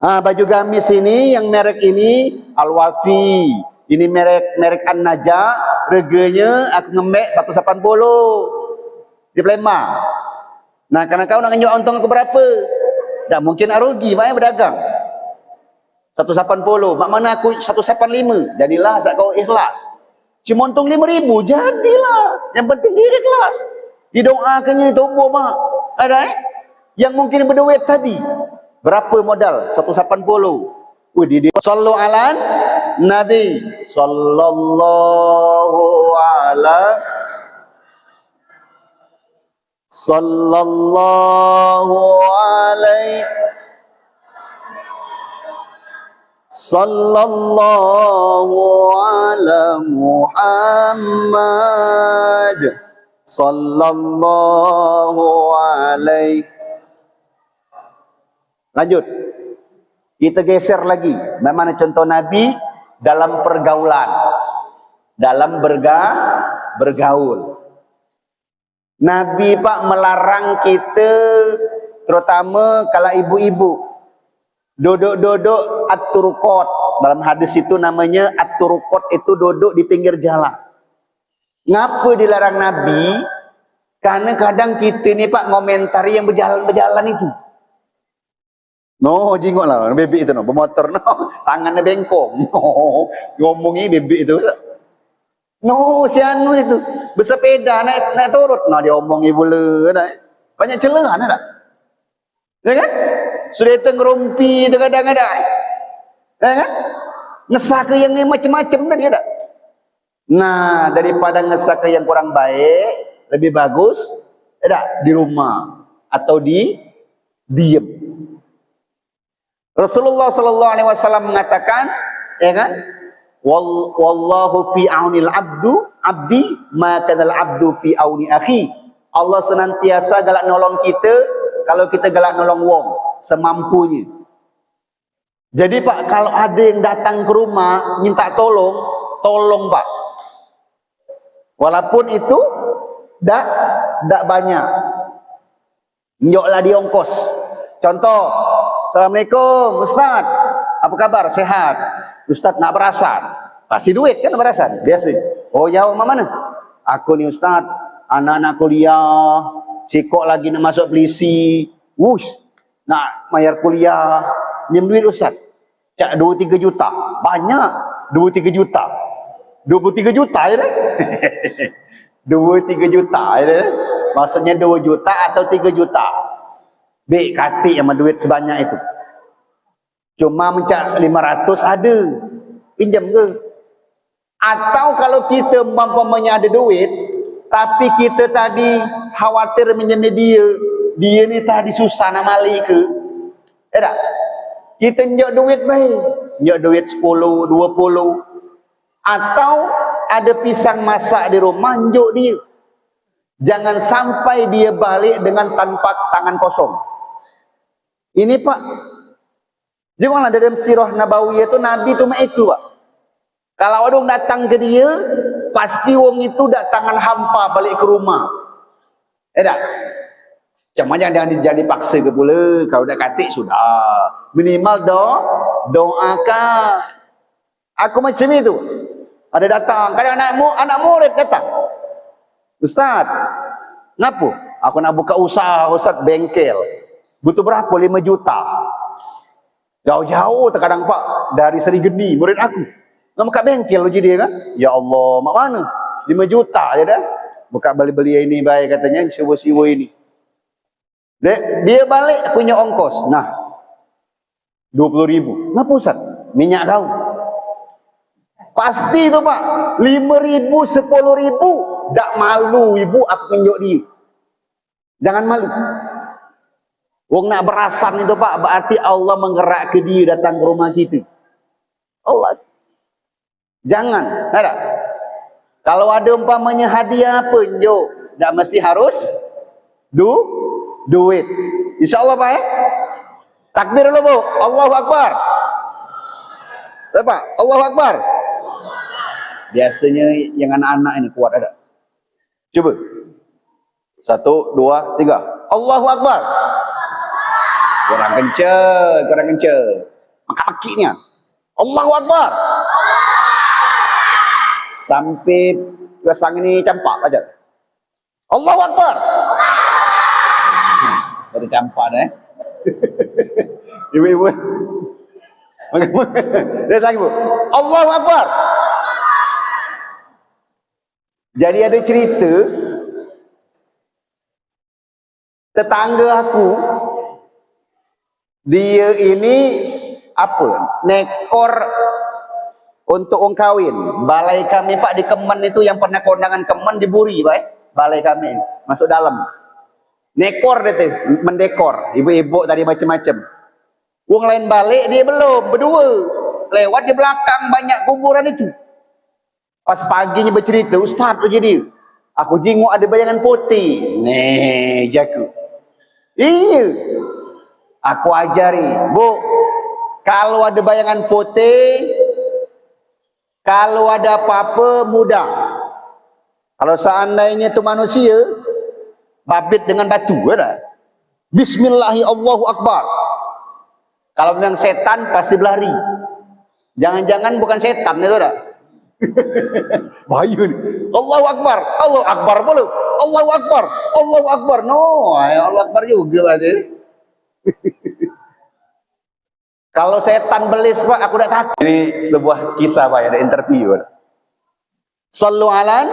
Baju gamis ini, yang merek ini Al-Wafi. Ini merek An-Najah. Reganya aku ngemek 180 di Palembang. Nah, karena kau nak ngenjuk untung aku berapa? Tak mungkin nak rugi Pak berdagang. 180. Mak mana aku 185. Jadilah saat kau ikhlas. Cuma untung 5.000, jadilah. Yang penting dia ikhlas. Didoakannya itu Pak. Ada yang mungkin berduit tadi. Berapa modal? 180. Dia sallu ala Nabi sallallahu alaihi sallallahu ala Muhammad sallallahu alaihi. Lanjut. Kita geser lagi. Bagaimana contoh Nabi dalam pergaulan. Dalam bergaul. Nabi Pak melarang kita, terutama kalau ibu-ibu, duduk-duduk at-turqat. Dalam hadis itu namanya at-turqat, itu duduk di pinggir jalan. Ngapa dilarang Nabi? Karena kadang kita ni Pak ngomentari yang berjalan-berjalan itu. No, jingok lah bebek itu no, bermotor no, tangannya bengkong. No, ngomongi bebek itu. No, si anu itu bersepeda naik turut. No, dia omongi pula. Banyak celah ada. Ya kan? Sudah tengerumpi itu kadang-kadang. Ya kan? Ngesaka yang macam-macam tadi ada. Nah, daripada ngesaka yang kurang baik, lebih bagus ada di rumah atau di diem. Rasulullah sallallahu alaihi wasallam mengatakan, ya kan? Wallahu fi aunil abdi ma kanal abdu fi auni akhi. Allah senantiasa galak nolong kita kalau kita galak nolong wong semampunya. Jadi Pak, kalau ada yang datang ke rumah minta tolong Pak. Walaupun itu dak banyak. Njoklah dia ongkos. Contoh, Assalamualaikum Ustaz, apa kabar? Sehat. Ustaz nak berasan, pasti duit kan berasan biasa. Oh ya, mana? Aku ni Ustaz, anak-anak kuliah, sikok lagi nak masuk polisi, nak bayar kuliah, minjem duit Ustaz. Cak 2-3 juta, banyak 2-3 juta, 23 juta je dah. 2-3 juta je dah. Maksudnya 2 juta atau 3 juta. Bek katik sama duit sebanyak itu. Cuma mencak 500 ada, pinjam ke? Atau kalau kita umpamanya ada duit, tapi kita tadi khawatir minjamnya dia ni tadi susah nak balik ke? Tak? Kita njok duit baik, njok duit 10, 20. Atau ada pisang masak di rumah, njok dia. Jangan sampai dia balik dengan tanpa tangan kosong. Ini Pak, janganlah dalam sirah Nabawiyah itu Nabi itu itu Pak. Kalau orang datang ke dia, pasti orang itu tangan hampa balik ke rumah. Tak? Cuma jangan jadi paksa ke pula. Kalau dah katik sudah. Minimal doakan. Aku macam itu. Ada datang. Kadang anak murid datang. Ustaz, kenapa? Aku nak buka usaha Ustaz, bengkel. Butuh berapa? 5 juta. Jauh-jauh terkadang Pak. Dari Seri Geni, murid aku. Nak buka bengkel je dia kan? Ya Allah, mak mana? 5 juta je dah. Buka beli-beli ini baik katanya, siwa-siwa ini. Dia balik punya ongkos. Nah, 20.000. Ngapa Ustaz? Minyak daun. Pasti tu Pak. 5.000, 10.000. Tak malu ibu aku tunjuk dia. Jangan malu. Wong nak berasan itu Pak, berarti Allah menggerak ke dia datang ke rumah kita. Allah. Jangan. Ada. Kalau ada umpamanya hadiah apa, jom. Tak mesti harus duit. InsyaAllah Pak Takbir dulu Bu. Allahu Akbar. Pak, Allahu Akbar. Biasanya yang anak-anak ini kuat ada. Cuba. 1, 2, 3. Allahu Akbar. Kurang kencang. Maki-makinya. Allahu Akbar. Sampai rasang ini campak aja. Allahu Akbar. Baru campak dah. Ibu-ibu. Dia lagi Bu. Allahu Akbar. Jadi ada cerita tetangga aku, dia ini nekor untuk orang kahwin. Balai kami Pak di Kemen itu, yang pernah kondangan Kemen diburi Pak. Balai kami masuk dalam. Nekor dia tu, mendekor. Ibu-ibu tadi macam-macam. Wong lain balik, dia belum, berdua. Lewat di belakang banyak kuburan itu. Pas paginya bercerita, Ustaz tu jadi. Aku jenguk ada bayangan putih. Jaku. Iya. Aku ajari, Bu, kalau ada bayangan putih, kalau ada apa-apa mudah. Kalau seandainya itu manusia, babit dengan batu ada. Bismillahi Allahu Akbar. Kalau memang setan pasti berlari. Jangan-jangan bukan setan itu dah. Bahaya ni. Allahu Akbar. Allahu Akbar boleh. Allahu Akbar. Allahu Akbar. No, Allahu Akbar juga aja. Kalau setan belis Pak, aku tak takut. Ini sebuah kisah Pak, ada interview. Sallu ala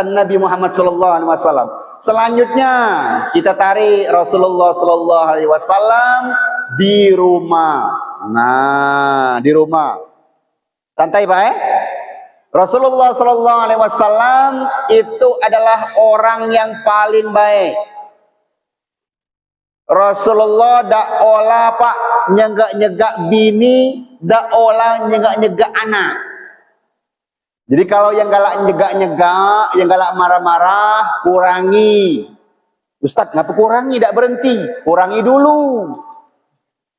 Nabi Muhammad sallallahu alaihi wasallam. Selanjutnya kita tarik Rasulullah sallallahu alaihi wasallam di rumah. Nah, di rumah. Santai Pak Rasulullah sallallahu alaihi wasallam itu adalah orang yang paling baik. Rasulullah dak olah Pak nyegak-nyegak bini, dak olah nyegak-nyegak anak. Jadi kalau yang galak nyegak-nyegak, yang galak marah-marah, kurangi. Ustaz, ngapa kurangi? Tak berhenti. Kurangi dulu.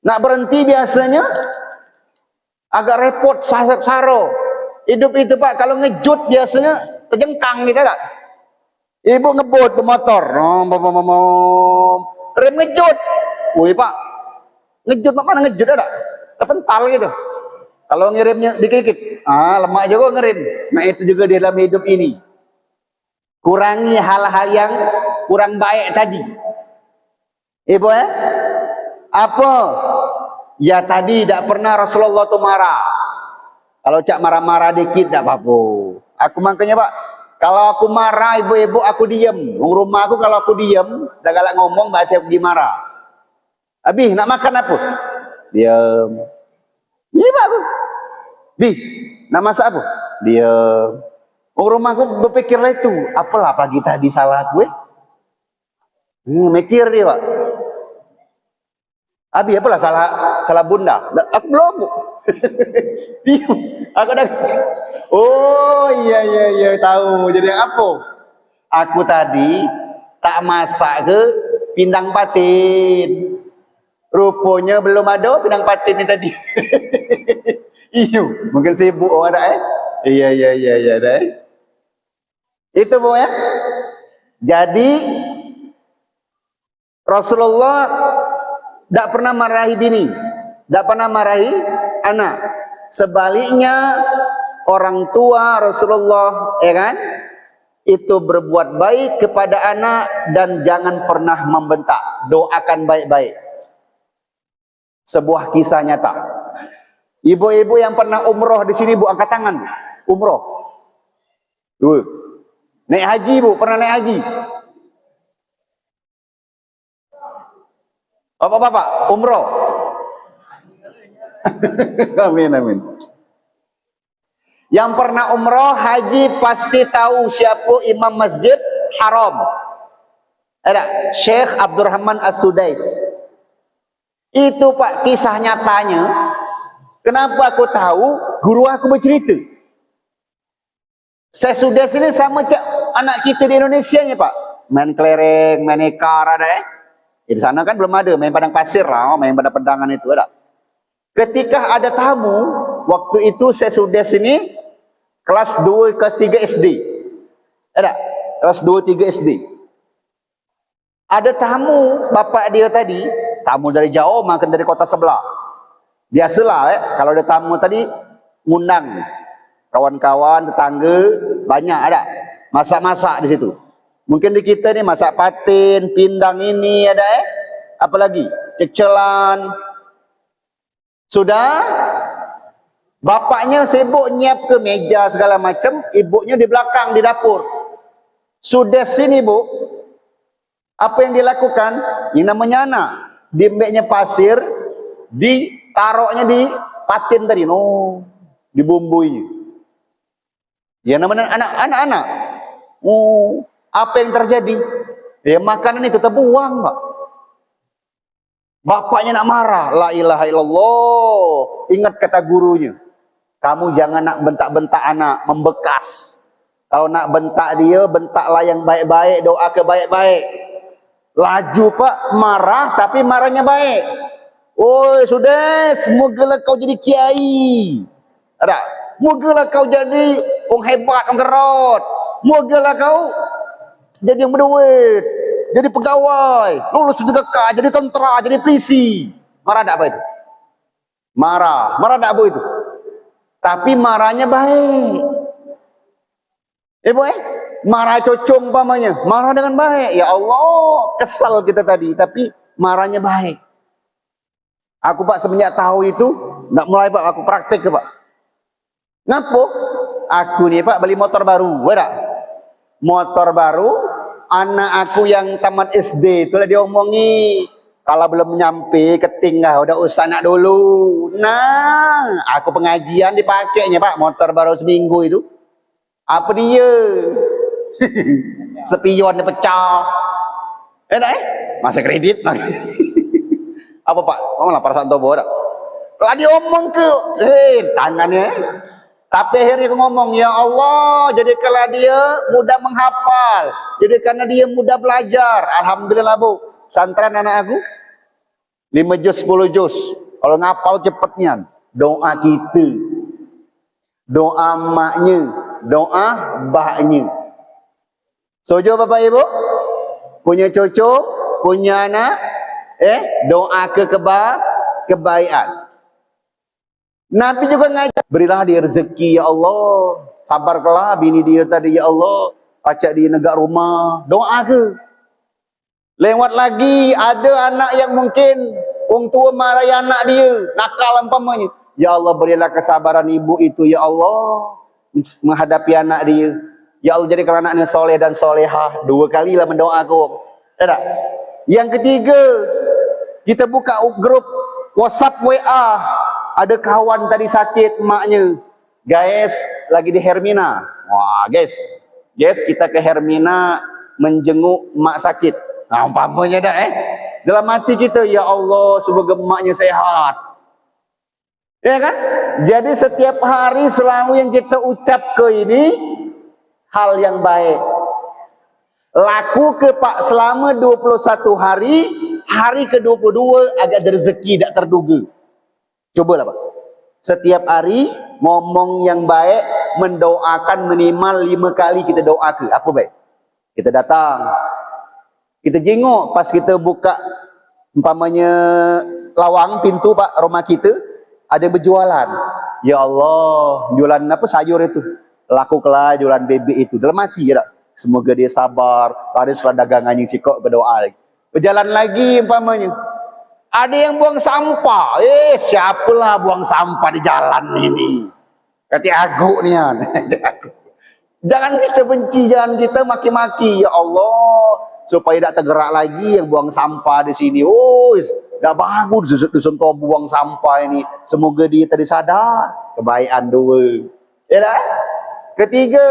Nak berhenti biasanya agak repot, saro. Hidup itu Pak, kalau ngejut biasanya terjengkang gitu tak? Ibu ngebut bermotor. Rem ngejut. Woi pak, ngejut mana ngejut ada? Terpental gitu. Kalau ngeremnya dikit-dikit, lemak juga ngerem. Nah itu juga di dalam hidup ini. Kurangi hal-hal yang kurang baik tadi. Ibu apa? Ya tadi tidak pernah Rasulullah tu marah. Kalau cak marah-marah dikit tidak apa-apa. Aku makanya pak, kalau aku marah ibu-ibu aku diem. Rumah aku kalau aku diem, dah galak ngomong berarti aku marah. Abi nak makan apa? Diam. Ini pak aku. Bi, nak masak apa? Diam. Rumah aku berpikirlah itu, apalah pagi tadi salah gue? Mikir dia pak. Abi apalah salah bunda? Aku belum. Aku dah. Oh iya tahu. Jadi apa? Aku tadi tak masak ke pindang patin. Rupanya belum ada pindang patin ni tadi. Iyo, mungkin sibuk ada Iya ada Itu Bu ya. Jadi Rasulullah tidak pernah marahi bini, tidak pernah marahi anak. Sebaliknya orang tua Rasulullah, ya kan, itu berbuat baik kepada anak dan jangan pernah membentak. Doakan baik-baik. Sebuah kisah nyata. Ibu-ibu yang pernah umroh di sini Bu, angkat tangan. Umroh. Naik haji Bu, pernah naik haji? Bapak-bapak, umroh. Amin. Yang pernah umroh haji pasti tahu siapa imam masjid haram. Ada Syekh Abdurrahman As-Sudais. Itu Pak kisah nyatanya. Kenapa aku tahu? Guru aku bercerita. Syekh Sudais ini sama anak kita di Indonesia ni Pak. Main kelereng, main ekar ada Di sana kan belum ada, main padang pasir lah, main pada pedangan itu ada. Ketika ada tamu, waktu itu Syekh Sudais ini kelas 2, kelas 3 SD. Ada? Kelas 2, 3 SD. Ada tamu, bapak dia tadi, tamu dari jauh, makan dari kota sebelah. Biasalah kalau ada tamu tadi, ngundang kawan-kawan, tetangga, banyak ada. Masak-masak di situ. Mungkin di kita ni masak patin, pindang ini ada apa lagi? Cecelan. Sudah? Bapaknya sibuk nyiap ke meja segala macam, ibunya di belakang di dapur. Sudah sini Bu, apa yang dilakukan? Yang namanya anak, diambilnya pasir, ditaruhnya di patin tadi, dibumbuinya. Ya namanya anak-anak. Apa yang terjadi? Ya makanan itu terbuang, Pak. Bapaknya nak marah, la ilaha illallah. Ingat kata gurunya, kamu jangan nak bentak-bentak anak, membekas. Kalau nak bentak dia, bentaklah yang baik-baik, doa ke baik-baik. Laju Pak, marah tapi marahnya baik. Oi sudah, semogalah kau jadi kiai. Ada? Semogalah kau jadi orang hebat, orang gerot. Semogalah kau jadi yang berduit, jadi pegawai, lulus sedekah, jadi tentera, jadi polisi. Marah tak apa itu? Marah tak apa itu? Tapi marahnya baik. Marah cocong pamannya, marah dengan baik. Ya Allah, kesal kita tadi, tapi marahnya baik. Aku Pak semenjak tahu itu, nak mulai Pak aku praktek ke Pak. Ngapa? Aku nih Pak beli motor baru, ada? Motor baru, anak aku yang tamat SD itulah diomongi, kalau belum nyampe ketinggal udah usah nak dulu. Nah, aku pengajian dipakainya Pak, motor baru seminggu itu. Apa dia? Spionnya pecah. Masa kredit. Apa Pak? Lah perasaan tobo dah. Lah dia omong ke tangannya. Tapi akhirnya aku ngomong, ya Allah, jadikanlah dia mudah menghafal, jadikanlah dia mudah belajar. Alhamdulillah Bu, santren anak aku 5 juz 10 juz. Kalau ngapal cepatnya. Doa kita, doa maknya, doa baknya. Setuju Bapak Ibu? Punya cucu, punya anak, doa kebaikan. Nabi juga ngajak, berilah dia rezeki ya Allah. Sabarkanlah bini dia tadi ya Allah. Pacak dia negak rumah. Doa ke? Lewat lagi ada anak yang mungkin orang tua marahi anak dia, nakal umpamanya. Ya Allah berilah kesabaran ibu itu ya Allah menghadapi anak dia. Ya Allah jadikan anaknya soleh dan solehah. 2 kalilah mendoakan. Tak? Yang ketiga, kita buka grup WhatsApp WA. Ada kawan tadi sakit maknya. Guys, lagi di Hermina. Wah, guys, kita ke Hermina menjenguk mak sakit. Nah, umpamanya dah dalam hati kita, ya Allah, semoga emaknya sehat. Ya kan? Jadi setiap hari selalu yang kita ucap ke ini hal yang baik. Laku ke Pak selama 21 hari, hari ke-22 agak ada rezeki tak terduga. Cobalah Pak. Setiap hari ngomong yang baik, mendoakan minimal 5 kali kita doa ke. Apa baik? Kita datang. Kita jenguk pas kita buka umpamanya lawang pintu Pak rumah kita ada berjualan. Ya Allah, jualan apa sayur itu? Lakukanlah jualan bebek itu. Dalam hati ya tak? Semoga dia sabar. Ada surat dagangannya cikok berdoa lagi. Berjalan lagi umpamanya. Ada yang buang sampah. Siapalah buang sampah di jalan ini? Kata aku ni kan. Jangan kita benci, jangan kita maki-maki. Ya Allah, supaya tak tergerak lagi yang buang sampah di sini. Oh, dah bagus dusun tua buang sampah ini. Semoga dia tadi sadar. Kebaikan 2. Ya tak? Ketiga,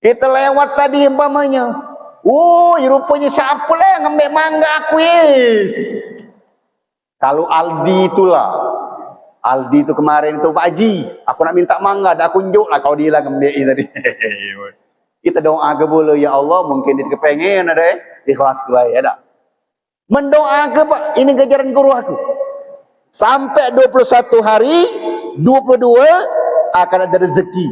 kita lewat tadi umpamanya. Oh, rupanya siapa lah yang ambil mangga aku Kalau Aldi itulah. Aldi itu kemarin itu Pak Haji, aku nak minta mangga, dah kunjuk lah kau dia lah ngambil tadi. Kita doa ke boleh ya Allah, mungkin dia kepengen ada ikhlas ke baik ada. Mendoa ke Pak, ini gajaran guru aku. Sampai 21 hari, 22 akan ada rezeki.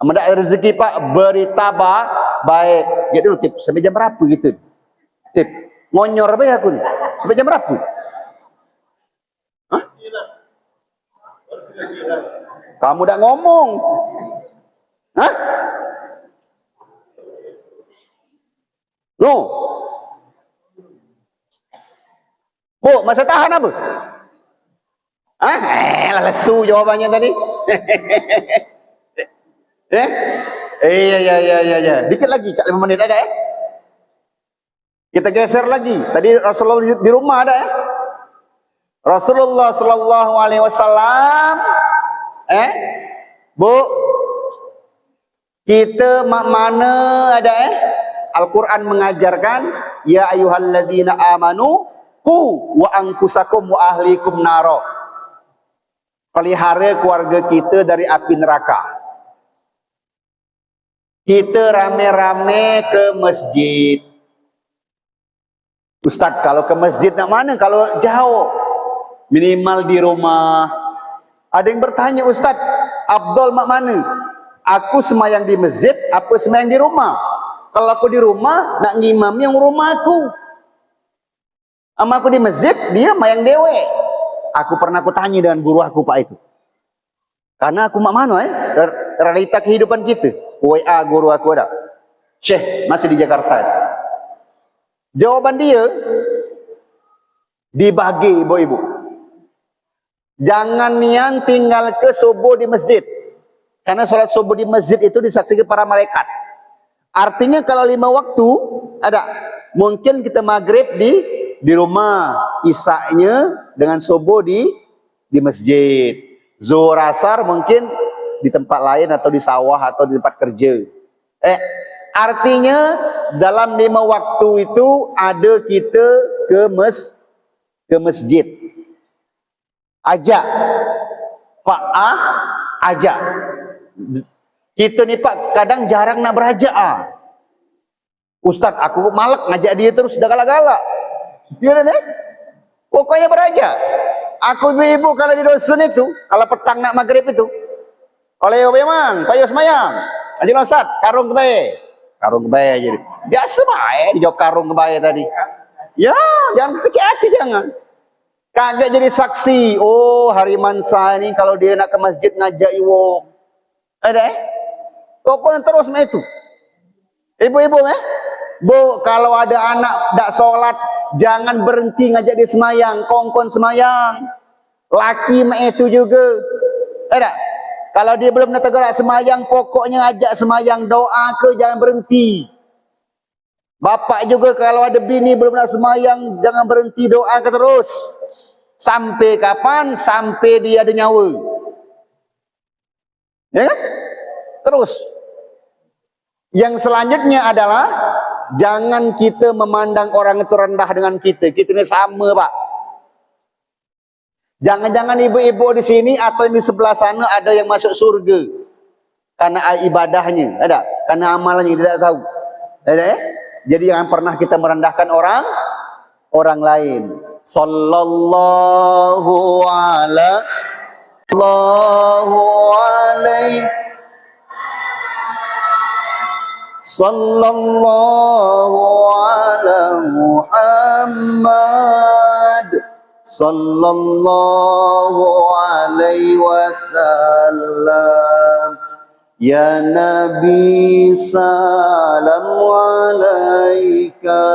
Ada rezeki Pak, beritabar baik. Ya dulu tip, sampai jam berapa gitu? Tip, ngonyor apa ya aku nih? Sampai jam berapa? Hah? Kamu dah ngomong. Hah? No. Bu, masa tahan apa? Lesu jawabannya tadi. Iya. Dikit lagi, cak 5 menit ada Kita geser lagi. Tadi Rasulullah di rumah ada Rasulullah sallallahu alaihi wasallam Bu, kita mana ada Al-Quran mengajarkan ya ayyuhalladzina amanu qu wa anfusakum wa ahlikum naro. Pelihara keluarga kita dari api neraka. Kita rame-rame ke masjid. Ustaz, kalau ke masjid nak mana? Kalau jauh, minimal di rumah. Ada yang bertanya, Ustaz, Abdul mak mana? Aku semayang di masjid, apa semayang di rumah? Kalau aku di rumah, nak ngimam yang rumah aku. Ama aku di masjid, dia mayang dewe. Aku pernah aku tanya dengan guru aku Pak itu. Karena aku mak mana realita kehidupan kita. WA guru aku ada. Syekh, masih di Jakarta. Jawaban dia, dibagi ibu-ibu. Jangan nian tinggal ke subuh di masjid. Karena sholat subuh di masjid itu disaksikan para malaikat. Artinya kalau 5 waktu ada. Mungkin kita maghrib di rumah. Isaknya dengan subuh di masjid. Zuhur asar mungkin di tempat lain atau di sawah atau di tempat kerja. Artinya dalam 5 waktu itu ada kita ke masjid. Ajak Pak ajak. Kita ni Pak kadang jarang nak berajak Ustaz, aku malak ngajak dia terus dah galak-galak. Dia pokoknya berajak. Aku ibu-ibu kalau di dusun itu, kalau petang nak maghrib itu, oleh memang payah semayang. Haji Ustaz, karung kebaya. Karung kebaya jadi. Biasa baik dijawab karung kebaya tadi. Ya, jangan kecil hati jangan. Kaget jadi saksi. Oh, hari Mansa ini kalau dia nak ke masjid ngajak iwong. Ada pokoknya terus itu. Ibu-ibu Bu, kalau ada anak tak solat, jangan berhenti ngajak dia semayang, kongkon semayang. Laki itu juga. Ada? Kalau dia belum nak tergerak semayang, pokoknya ajak semayang, doa ke jangan berhenti. Bapak juga kalau ada bini belum nak semayang, jangan berhenti doa ke terus. Sampai kapan? Sampai dia ada nyawa. Ya kan? Terus. Yang selanjutnya adalah jangan kita memandang orang itu rendah dengan kita. Kita ini sama, Pak. Jangan-jangan ibu-ibu di sini atau di sebelah sana ada yang masuk surga karena ibadahnya, ada? Karena amalannya tidak tahu. Ada? Jadi jangan pernah kita merendahkan orang lain. Sallallahu alaihi Sallallahu ala Muhammad Sallallahu alaihi wasallam. Ya Nabi salam alaika,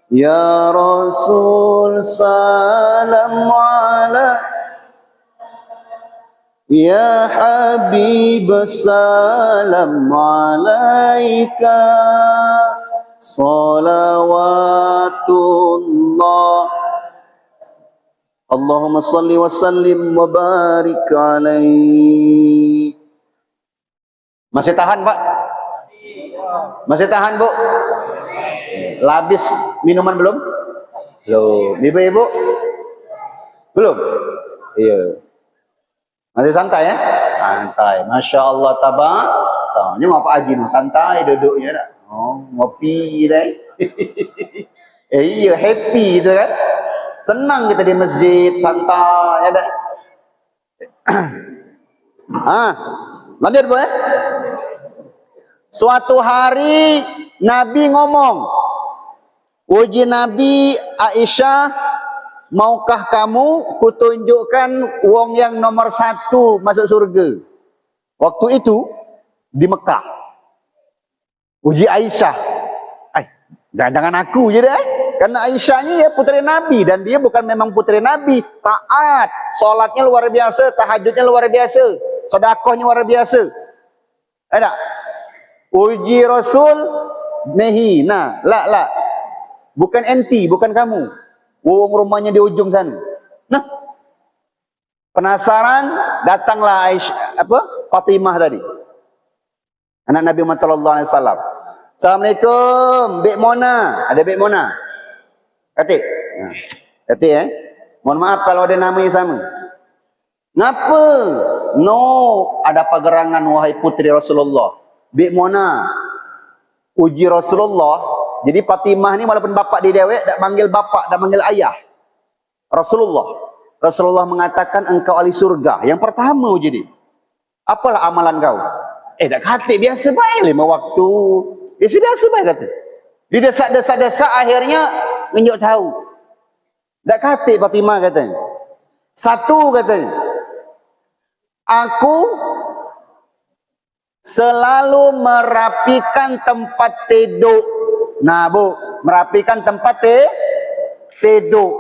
Ya Rasul salam alaika, Ya Habib salam alaika, salawatullah Allahumma salli wa sallim wa barik alaih. Masih tahan, Pak? Masih tahan, Bu? Labis minuman belum? Belum. Ibu-ibu? Belum? Iya. Masih santai ya? Santai. Masya Allah tabah. Ini ngapa aja nih? Santai duduknya dah. Oh, ngopi deh. Iya, happy gitu kan? Senang kita di masjid, santai ada. Lanjut Bu ya. Suatu hari Nabi ngomong, uji Nabi Aisyah, maukah kamu kutunjukkan wong yang nomor 1 masuk surga? Waktu itu di Mekah. Uji Aisyah. Jangan-jangan aku je deh. Karena Aisyah ini ya putri Nabi, dan dia bukan memang putri Nabi, taat, sholatnya luar biasa, tahajudnya luar biasa, sedekahnya luar biasa. Ada uji Rasul nehi. Nah, la. Bukan enti, bukan kamu. Rumahnya di ujung sana. Nah, penasaran, datanglah Aisyah, Fatimah tadi, anak Nabi Muhammad SAW. Assalamualaikum, Bik Mona. Ada Bik Mona? Katik? Katik Mohon maaf kalau ada namanya sama. Ngapa? No, ada pagerangan wahai putri Rasulullah. Bik Mona, uji Rasulullah. Jadi Fatimah ni walaupun bapak dia dewek, tak panggil bapak, tak panggil ayah. Rasulullah mengatakan engkau ahli surga. Yang pertama uji dia. Apalah amalan kau? Tak katik, biasa baik 5 waktu. Biasa baik kata. Di desak-desak akhirnya ngenyuk tahu. Tak katik Fatimah katanya. 1 katanya. Aku selalu merapikan tempat tidur. Nah Bu, merapikan tempat tidur.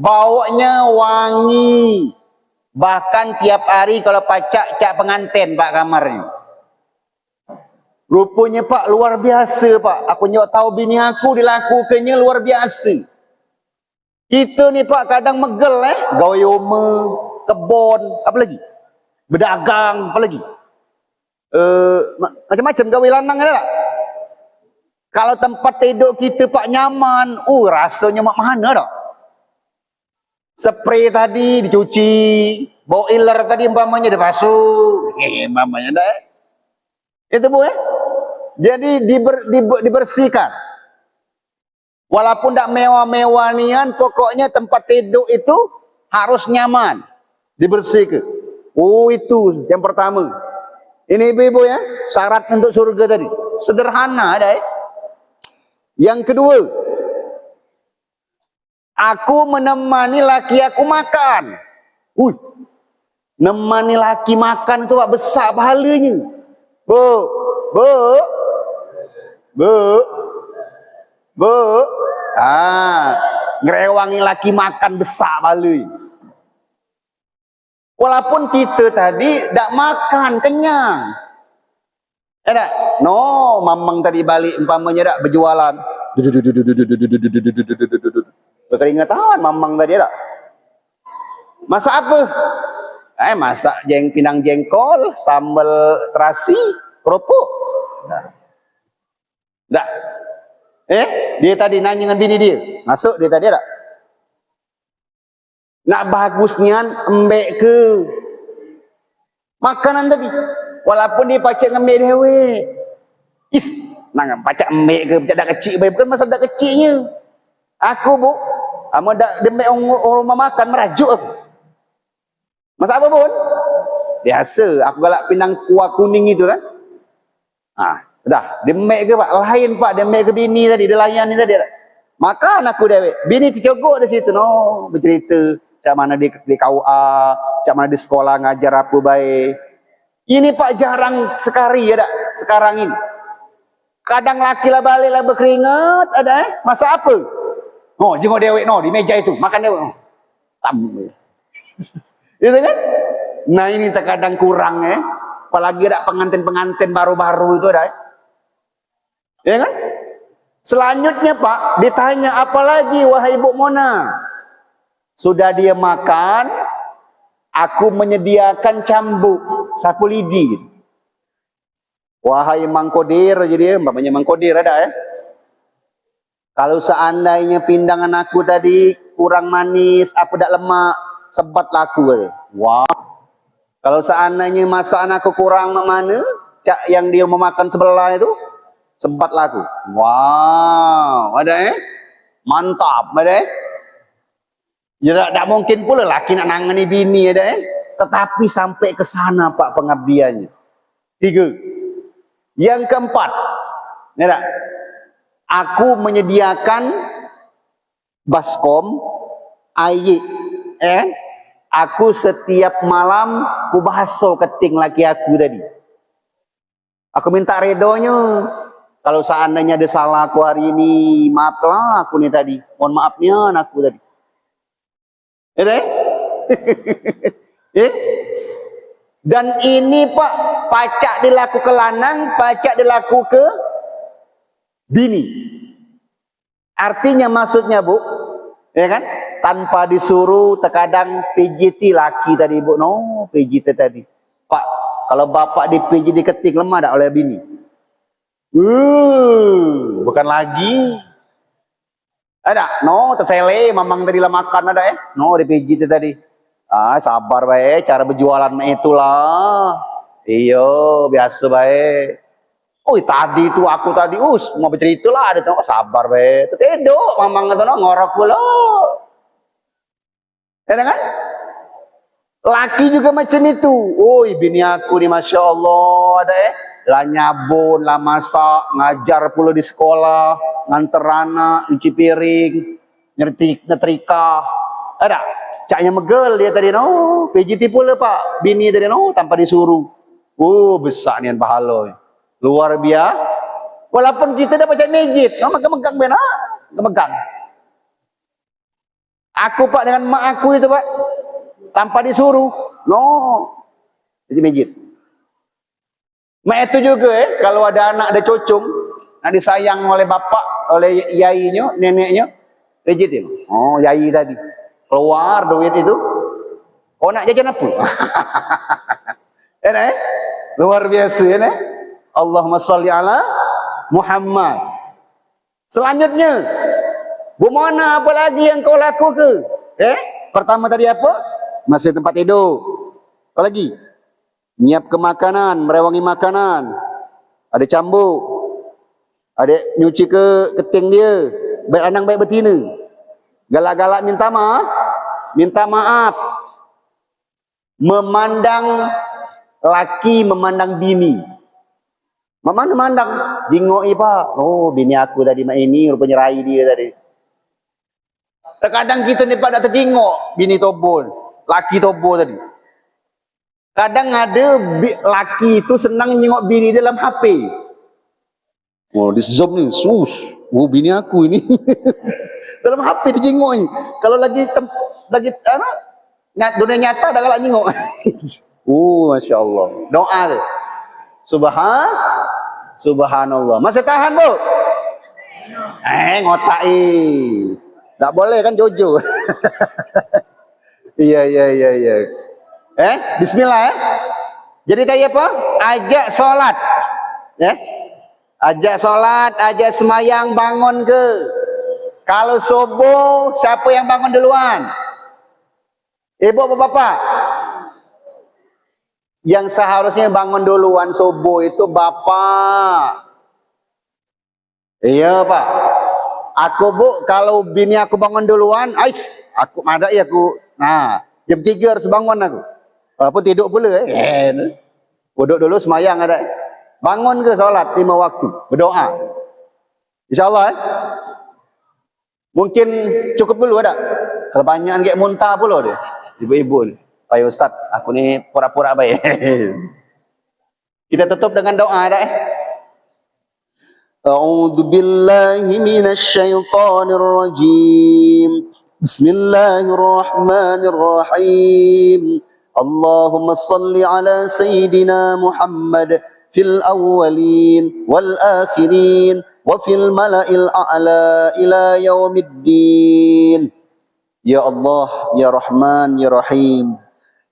Baunya wangi. Bahkan tiap hari kalau pacak cak pengantin Pak kamarnya. Rupanya Pak luar biasa Pak. Aku nyok tahu bini aku dilakukannya luar biasa. Kita ni Pak kadang megel gawe rumah, kebun, apa lagi? Berdagang, apa lagi? Macam-macam gawe lanang ada tak? Kalau tempat tidur kita Pak nyaman, rasanya mak mana tak? Spray tadi dicuci, boiler tadi umpamanya dibasuh, umpamanya dah. Itu Bu Jadi dibersihkan. Walaupun tak mewah-mewah nian, pokoknya tempat tidur itu harus nyaman, dibersihkan. Itu yang pertama. Ini ibu-ibu ya, syarat untuk surga tadi. Sederhana ada ya. Yang kedua, aku menemani laki aku makan. Nemani laki makan itu Pak, besar pahalanya. Bu. Ngerewangi laki makan besar pahalanya. Walaupun kita tadi tak makan kenyang. Tak? No, mamang tadi balik umpamanya tak berjualan. Berkeringatan mamang tadi tak? Masak apa? Masak pinang jengkol, sambal terasi, kerupuk. Tak? Dia tadi nanya dengan bini dia. Masuk dia tadi tak? Nak bagusnya embek ke makanan tadi, walaupun dia pacak ngembek dewe. Nak pacak embek ke pacak dak kecil bae, bukan masa dak kecilnya. Aku bu, amo dak dembek orang rumah makan merajuk aku. Masa apa pun? Biasa aku galak pinang kuah kuning itu kan. Dah, dembek ke Pak? Lain Pak, dembek ke bini tadi, dia layan ni tadi. Makan aku dewe. Bini tercogok di situ no, bercerita macam mana di KUA, macam mana di sekolah ngajar apa baik. Ini Pak jarang sekali ya tak? Sekarang ini. Kadang laki lah balik lah berkeringat, ada masa apa? Jengok dewek no di meja itu, makan dewek no. Itu kan? Nah ini terkadang kurang apalagi ada pengantin-pengantin baru-baru itu ada. Ya kan? Selanjutnya Pak, ditanya apa lagi wahai Bu Mona? Sudah dia makan, aku menyediakan cambuk, sapu lidi. Wahai Mang Kodir, jadi umpamanya Mang Kodir ada Kalau seandainya pindangan aku tadi kurang manis, apa dak lemak, sebat laku. Wah. Kalau seandainya masakan aku kurang mana, cak yang dia memakan sebelah itu, sebat laku. Wow, ada mantap, ada ya tak mungkin pula laki nak nangani bini ada tetapi sampai ke sana Pak pengabdiannya. 3. Yang keempat, ya tak? Aku menyediakan baskom air. Aku setiap malam ku bahaso keting laki aku tadi. Aku minta redonya. Kalau seandainya ada salah aku hari ini, maaflah aku nih tadi. Mohon maafnya aku tadi. Dan ini Pak, pacak dilaku ke lanang, pacak dilaku ke bini. Artinya maksudnya Bu, ya kan? Tanpa disuruh, terkadang PJT laki tadi Bu, no PJT tadi. Pak, kalau bapak di PJT ketik lemah tak oleh bini. Bukan lagi. Ada, no tersele, mamang tadi lah makan ada no di PJT tadi. Sabar baik, cara berjualan itulah. Iyo, biasa baik. Tadi tu aku tadi mau bercerita lah ada tengok sabar baik. Tetedok mamang kata ngorok pula. Ya kan? Laki juga macam itu. Bini aku ni Masya Allah ada lah nyabun, lah masak, ngajar pula di sekolah, nganter anak, cuci piring, nyetrika. Ada? Caknya megel dia tadi no. PJT pula Pak, bini tadi no tanpa disuruh. Besar nian pahala. Luar biasa. Walaupun kita dah baca masjid, megang-megang benar, megang. Aku Pak dengan mak aku itu Pak, tanpa disuruh, no, di masjid. Mak itu juga kalau ada anak ada cocong, nak disayang oleh bapak, oleh yainya, neneknya, masjid itu. Yai tadi keluar duit itu, nak jajan apa? Luar biasa Allahumma salli ala Muhammad. Selanjutnya, Bu Mona, apa lagi yang kau laku ke? Pertama tadi apa? Masih tempat tidur. Apa lagi? Nyiap ke makanan, merewangi makanan. Ada cambuk. Ada nyuci ke keting dia. Baik lanang baik betina. Galak-galak minta maaf. Minta maaf. Memandang laki memandang bini. Mana mandang, jingoi pak. Oh, bini aku tadi mak ini rupanya rai dia tadi. Terkadang kita ni pak tak terjingok bini tobo, laki tobo tadi. Kadang ada laki itu senang jingok bini dalam HP. Oh, di zoom ni, oh bini aku ini. Dalam HP dia jingok ni. Kalau lagi dunia nyata dah galak jingok. Oh, masya Allah. Doa dia. Subhanallah. Masih tahan, Bu? Ngotak tak boleh kan Jojo. Iya. Bismillah Jadi kayak apa? Ajak solat. Ajak solat, ajak semayang, bangun ke. Kalau subuh, siapa yang bangun duluan? Ibu atau bapak? Yang seharusnya bangun duluan subuh itu bapak. Iya pak. Aku bu, kalau bini aku bangun duluan, aku madai aku. Nah, jam 3 harus bangun aku. Walaupun tidur pula. Duduk dulu semayang ada. Bangun ke solat 5 waktu, berdoa. InsyaAllah Mungkin cukup dulu ada. Kalau banyak kayak muntah pula dia. Ibu-ibu ni. Ayo Ustaz, aku ni pura-pura baik. Kita tutup dengan doa dah. A'udzu billahi minasy syaithanir rajim. Bismillahirrahmanirrahim. Allahumma salli ala sayyidina Muhammad fil awwalin wal akhirin wa fil mala'il a'la ila yaumiddin. Ya Allah, ya Rahman, ya Rahim.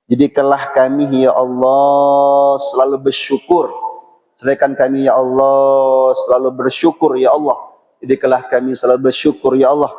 Jadikanlah kami ya Allah selalu bersyukur. Sedangkan kami ya Allah selalu bersyukur ya Allah. Jadikanlah kami selalu bersyukur ya Allah.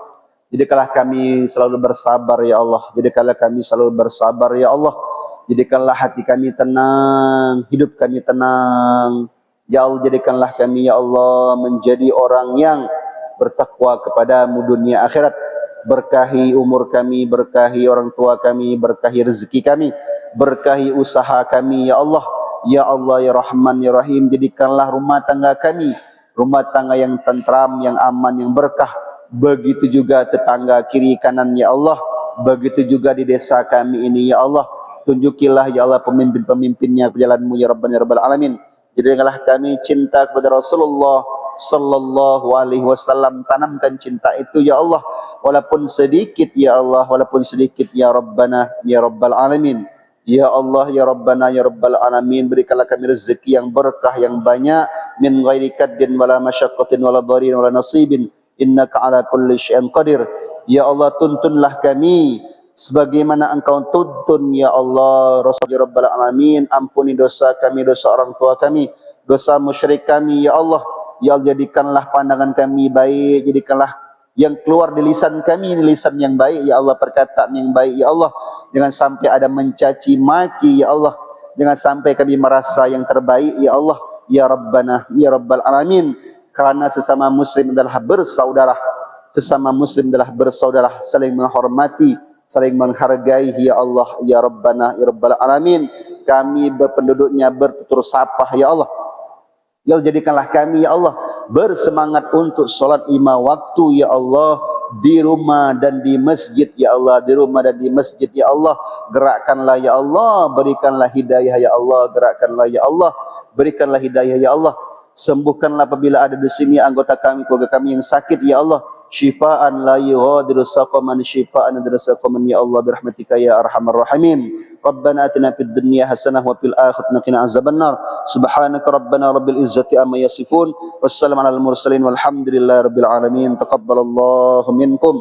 Jadikanlah kami selalu bersabar ya Allah. Jadikanlah kami selalu bersabar ya Allah. Jadikanlah hati kami tenang, hidup kami tenang. Ya Allah, jadikanlah kami ya Allah menjadi orang yang bertakwa kepadamu dunia akhirat. Berkahi umur kami, berkahi orang tua kami, berkahi rezeki kami, berkahi usaha kami ya Allah. Ya Allah ya Rahman ya Rahim, jadikanlah rumah tangga kami rumah tangga yang tentram, yang aman, yang berkah. Begitu juga tetangga kiri kanan ya Allah. Begitu juga di desa kami ini ya Allah. Tunjukilah ya Allah pemimpin-pemimpinnya ke jalanmu ya Rabbana ya Rabbal Alamin. Jadikanlah kami cinta kepada Rasulullah sallallahu alaihi wasallam, tanamkan cinta itu ya Allah, walaupun sedikit ya Allah, walaupun sedikit ya Rabbana ya Rabbal Alamin. Ya Allah ya Rabbana ya Rabbal Alamin, berikanlah kami rezeki yang berkah yang banyak, min ghairi kaddin wala masyaqqatin wala dharin wala nasibin, innaka ala kulli syai'in qadir. Ya Allah, tuntunlah kami sebagaimana Engkau tuntun ya Allah. Rasulullah Rabbal Alamin, ampuni dosa kami, dosa orang tua kami, dosa musyrik kami ya Allah. Ya Allah, jadikanlah pandangan kami baik, jadikanlah yang keluar di lisan kami ini lisan yang baik ya Allah, perkataan yang baik ya Allah. Jangan sampai ada mencaci maki ya Allah. Jangan sampai kami merasa yang terbaik ya Allah ya Rabbana ya Rabbal Alamin. Karena sesama muslim adalah bersaudara. Sesama muslim adalah bersaudara, saling menghormati, saling menghargai ya Allah ya Rabbana ya Rabbal Alamin. Kami berpenduduknya bertutur sapa ya Allah. Ya Allah, jadikanlah kami ya Allah bersemangat untuk solat 5 waktu ya Allah, di rumah dan di masjid ya Allah, di rumah dan di masjid ya Allah. Gerakkanlah ya Allah, berikanlah hidayah ya Allah, gerakkanlah ya Allah, berikanlah hidayah ya Allah. Sembuhkanlah apabila ada di sini anggota kami, keluarga kami yang sakit ya Allah. Syifaan la yughadiru saqaman, syifaan la yughadiru saqaman ya Allah, birahmatika ya arhamar rahimin. Rabbana atina fid dunya hasanah wa fil akhirati qina azabannar. Subhanaka rabbana rabbil izzati amma yasifun. Wassalamu alal mursalin walhamdulillahi rabbil alamin. Taqabbalallahu minkum.